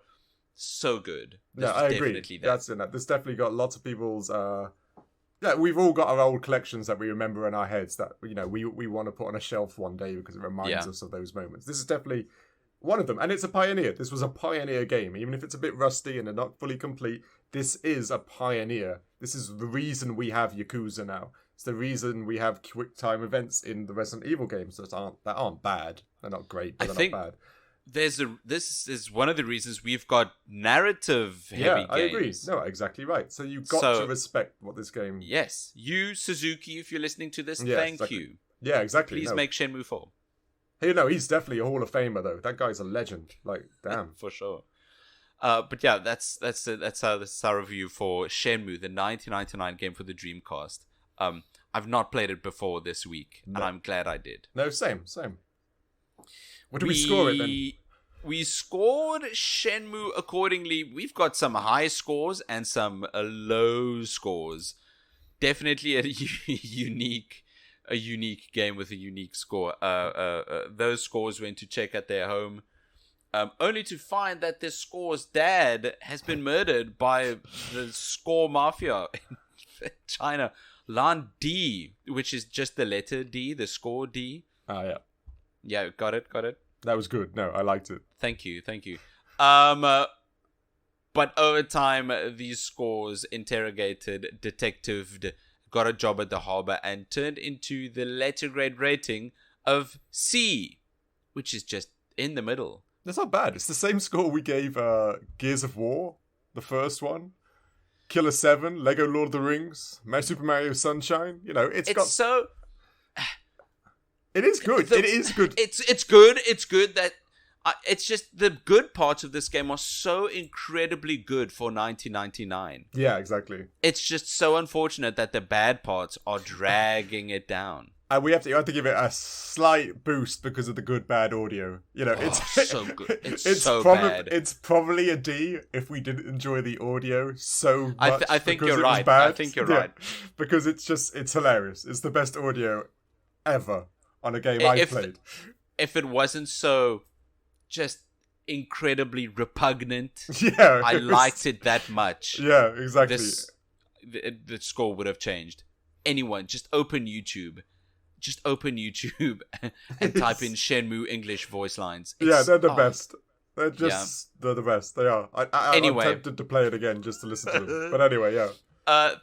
Speaker 1: So good."
Speaker 2: I agree. That's in that. There's definitely got lots of people's. We've all got our old collections that we remember in our heads that we want to put on a shelf one day because it reminds us of those moments. This is definitely one of them, and it's a pioneer. This was a pioneer game, even if it's a bit rusty and not fully complete. This is a pioneer. This is the reason we have Yakuza now. It's the reason we have quick time events in the Resident Evil games that aren't bad. They're not great, but they're not bad.
Speaker 1: This is one of the reasons we've got narrative heavy games.
Speaker 2: I agree. No, exactly right. So you've got to respect what this game.
Speaker 1: Yes, Yu Suzuki, if you're listening to this, thank you.
Speaker 2: Yeah, exactly.
Speaker 1: Please make Shenmue 4.
Speaker 2: Hey, he's definitely a Hall of Famer though. That guy's a legend. Like, damn,
Speaker 1: for sure. But yeah, that's our review for Shenmue, the 1999 game for the Dreamcast. I've not played it before this week, and I'm glad I did.
Speaker 2: No, same. What do we score it then?
Speaker 1: We scored Shenmue accordingly. We've got some high scores and some low scores. Definitely a unique game with a unique score. Those scores went to check at their home, only to find that the score's dad has been murdered by the score mafia in China. Lan D, which is just the letter D, the score D.
Speaker 2: Yeah.
Speaker 1: Yeah, got it.
Speaker 2: That was good. No, I liked it.
Speaker 1: Thank you. But over time, these scores interrogated, detectived, got a job at the harbor, and turned into the letter grade rating of C, which is just in the middle.
Speaker 2: That's not bad. It's the same score we gave Gears of War, the first one. Killer 7, Lego Lord of the Rings, Super Mario Sunshine. It is good. It is good.
Speaker 1: It's good. It's good that it's just the good parts of this game are so incredibly good for 1999.
Speaker 2: Yeah, exactly.
Speaker 1: It's just so unfortunate that the bad parts are dragging it down.
Speaker 2: And you have to give it a slight boost because of the good bad audio. It's
Speaker 1: so good. It's so bad.
Speaker 2: It's probably a D if we didn't enjoy the audio so much.
Speaker 1: I think you're right.
Speaker 2: Bad.
Speaker 1: I think you're right.
Speaker 2: Because it's hilarious. It's the best audio ever on a game I've played.
Speaker 1: If it wasn't so just incredibly repugnant, I liked it that much.
Speaker 2: Yeah, exactly.
Speaker 1: The score would have changed. Anyone, just open YouTube and type in Shenmue English voice lines.
Speaker 2: They're the best. They're the best. They are. I'm tempted to play it again just to listen to them. But anyway, yeah.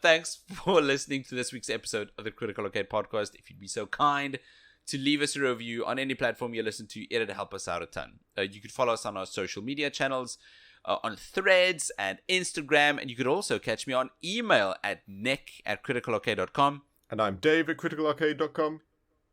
Speaker 1: Thanks for listening to this week's episode of the Critical Arcade Podcast. If you'd be so kind to leave us a review on any platform you listen to. It'd help us out a ton. You could follow us on our social media channels, on Threads and Instagram, and you could also catch me on email at nick@criticalarcade.com.
Speaker 2: And I'm Dave at criticalarcade.com.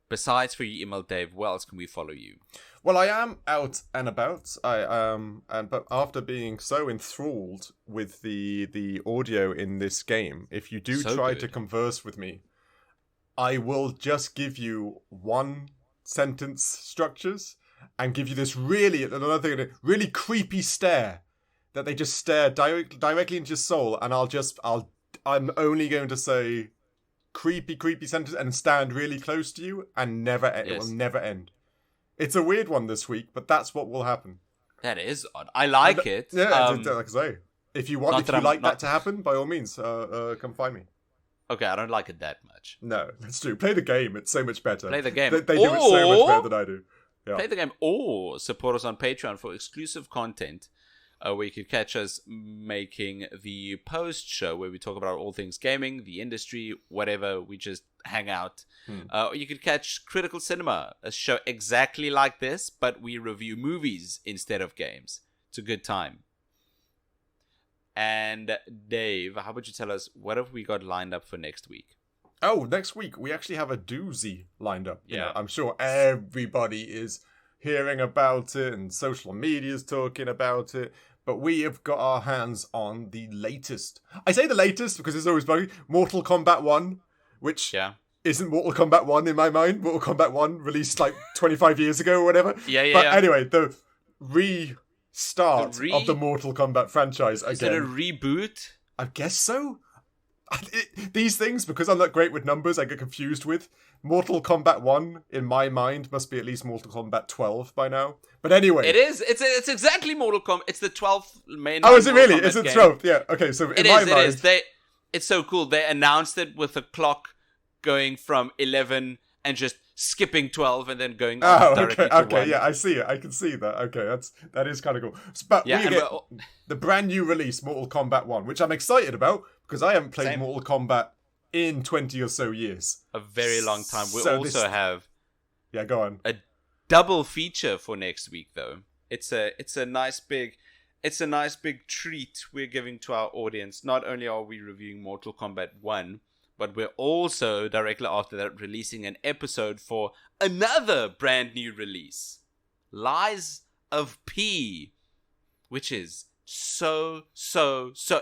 Speaker 1: Besides, for your email, Dave, where else can we follow you?
Speaker 2: Well, I am out and about. But after being so enthralled with the audio in this game, if you do try to converse with me, I will just give you one sentence structures and give you this really creepy stare that they just stare directly into your soul, and I'm only going to say creepy sentence and stand really close to you and it will never end. It's a weird one this week, but that's what will happen.
Speaker 1: That is odd. I like it.
Speaker 2: Yeah, like I say, if you like that to happen, by all means, come find me.
Speaker 1: Okay, I don't like it that much.
Speaker 2: No, that's true. Play the game. It's so much better.
Speaker 1: Play the game.
Speaker 2: They do it so much better than I do. Yeah.
Speaker 1: Play the game or support us on Patreon for exclusive content. Where you could catch us making the post show where we talk about all things gaming, the industry, whatever. We just hang out. Or you could catch Critical Cinema, a show exactly like this, but we review movies instead of games. It's a good time. And Dave, how about you tell us, what have we got lined up for next week?
Speaker 2: Oh, next week we actually have a doozy lined up.
Speaker 1: Yeah.
Speaker 2: You know, I'm sure everybody is hearing about it and social media's talking about it. But we have got our hands on the latest. I say the latest because it's always buggy. Mortal Kombat 1, which isn't Mortal Kombat 1 in my mind. Mortal Kombat 1 released like 25 years ago or whatever. But anyway, the restart of the Mortal Kombat franchise again.
Speaker 1: Is it a reboot?
Speaker 2: I guess so. These things, because I'm not great with numbers, I get confused with. Mortal Kombat 1, in my mind, must be at least Mortal Kombat 12 by now. But anyway.
Speaker 1: It is. It's exactly Mortal Kombat. It's the 12th main.
Speaker 2: Oh, is it really? Is it 12th? Yeah. Okay, so in my mind.
Speaker 1: It is. It's so cool. They announced it with a clock going from 11 and just skipping 12 and then going directly to 1.
Speaker 2: Yeah, I see it. I can see that. Okay, that is kind of cool. But we get the brand new release, Mortal Kombat 1, which I'm excited about because I haven't played Mortal Kombat in 20 or so years.
Speaker 1: A very long time. We also have
Speaker 2: go on.
Speaker 1: A double feature for next week though. It's a nice big treat we're giving to our audience. Not only are we reviewing Mortal Kombat 1, but we're also directly after that releasing an episode for another brand new release, Lies of P, which is so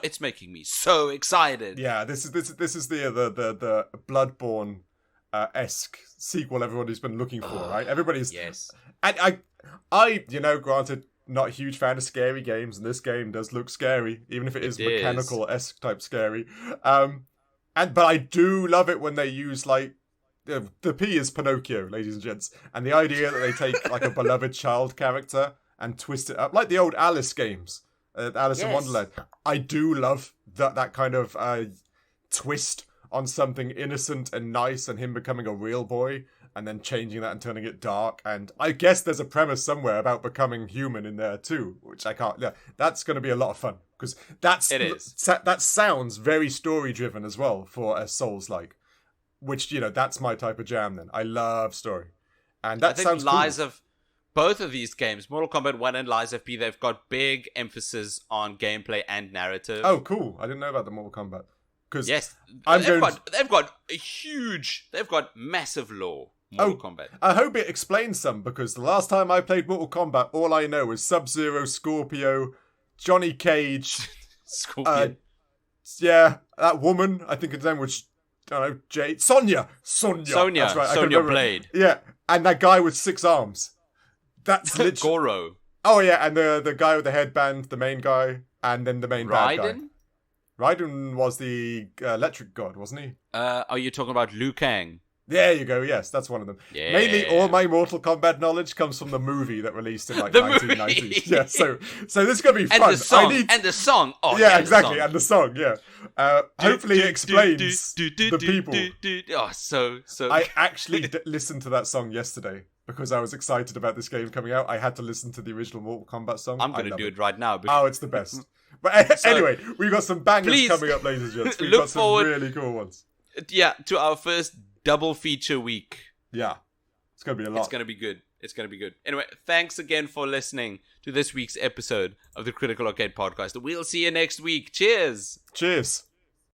Speaker 1: it's making me so excited.
Speaker 2: Yeah, this is the Bloodborne esque sequel everybody's been looking for, right? Everybody's and I granted, not a huge fan of scary games, and this game does look scary, even if it is mechanical esque type scary. But I do love it when they use the P is Pinocchio, ladies and gents, and the idea that they take like a beloved child character and twist it up like the old Alice games. Alice in Wonderland. I do love that kind of twist on something innocent and nice and him becoming a real boy and then changing that and turning it dark. And I guess there's a premise somewhere about becoming human in there too, which I can't... Yeah, that's going to be a lot of fun because that sounds very story-driven as well for a Souls-like, which, that's my type of jam then. I love story. And that sounds cool.
Speaker 1: Both of these games, Mortal Kombat 1 and Lies of P, they've got big emphasis on gameplay and narrative.
Speaker 2: Oh, cool. I didn't know about the Mortal Kombat.
Speaker 1: Yes, they've got massive lore, Mortal Kombat.
Speaker 2: I hope it explains some, because the last time I played Mortal Kombat, all I know is Sub-Zero, Scorpio, Johnny Cage.
Speaker 1: Scorpion.
Speaker 2: That woman, I think her name was, I don't know, Jade. Sonya. That's right.
Speaker 1: Sonya Blade.
Speaker 2: Yeah, and that guy with 6 arms. That's literally...
Speaker 1: Goro.
Speaker 2: Oh, yeah, and the guy with the headband, the main guy, and then the main bad guy. Raiden was the electric god, wasn't he?
Speaker 1: Are you talking about Liu Kang?
Speaker 2: There you go, yes, that's one of them.
Speaker 1: Yeah.
Speaker 2: Mainly all my Mortal Kombat knowledge comes from the movie that released in 1990s. Yeah, so this is going to be fun.
Speaker 1: And the song. Oh,
Speaker 2: yeah, exactly, and the song, yeah. Hopefully it explains the people.
Speaker 1: Oh, so...
Speaker 2: I actually listened to that song yesterday. Because I was excited about this game coming out, I had to listen to the original Mortal Kombat song.
Speaker 1: I'm going to do it right now.
Speaker 2: Oh, it's the best. But anyway, we've got some bangers coming up, ladies and gents. We've got some really cool ones.
Speaker 1: Yeah, to our first double feature week.
Speaker 2: Yeah. It's going to be a lot.
Speaker 1: It's going to be good. It's going to be good. Anyway, thanks again for listening to this week's episode of the Critical Arcade Podcast. We'll see you next week. Cheers.
Speaker 2: Cheers.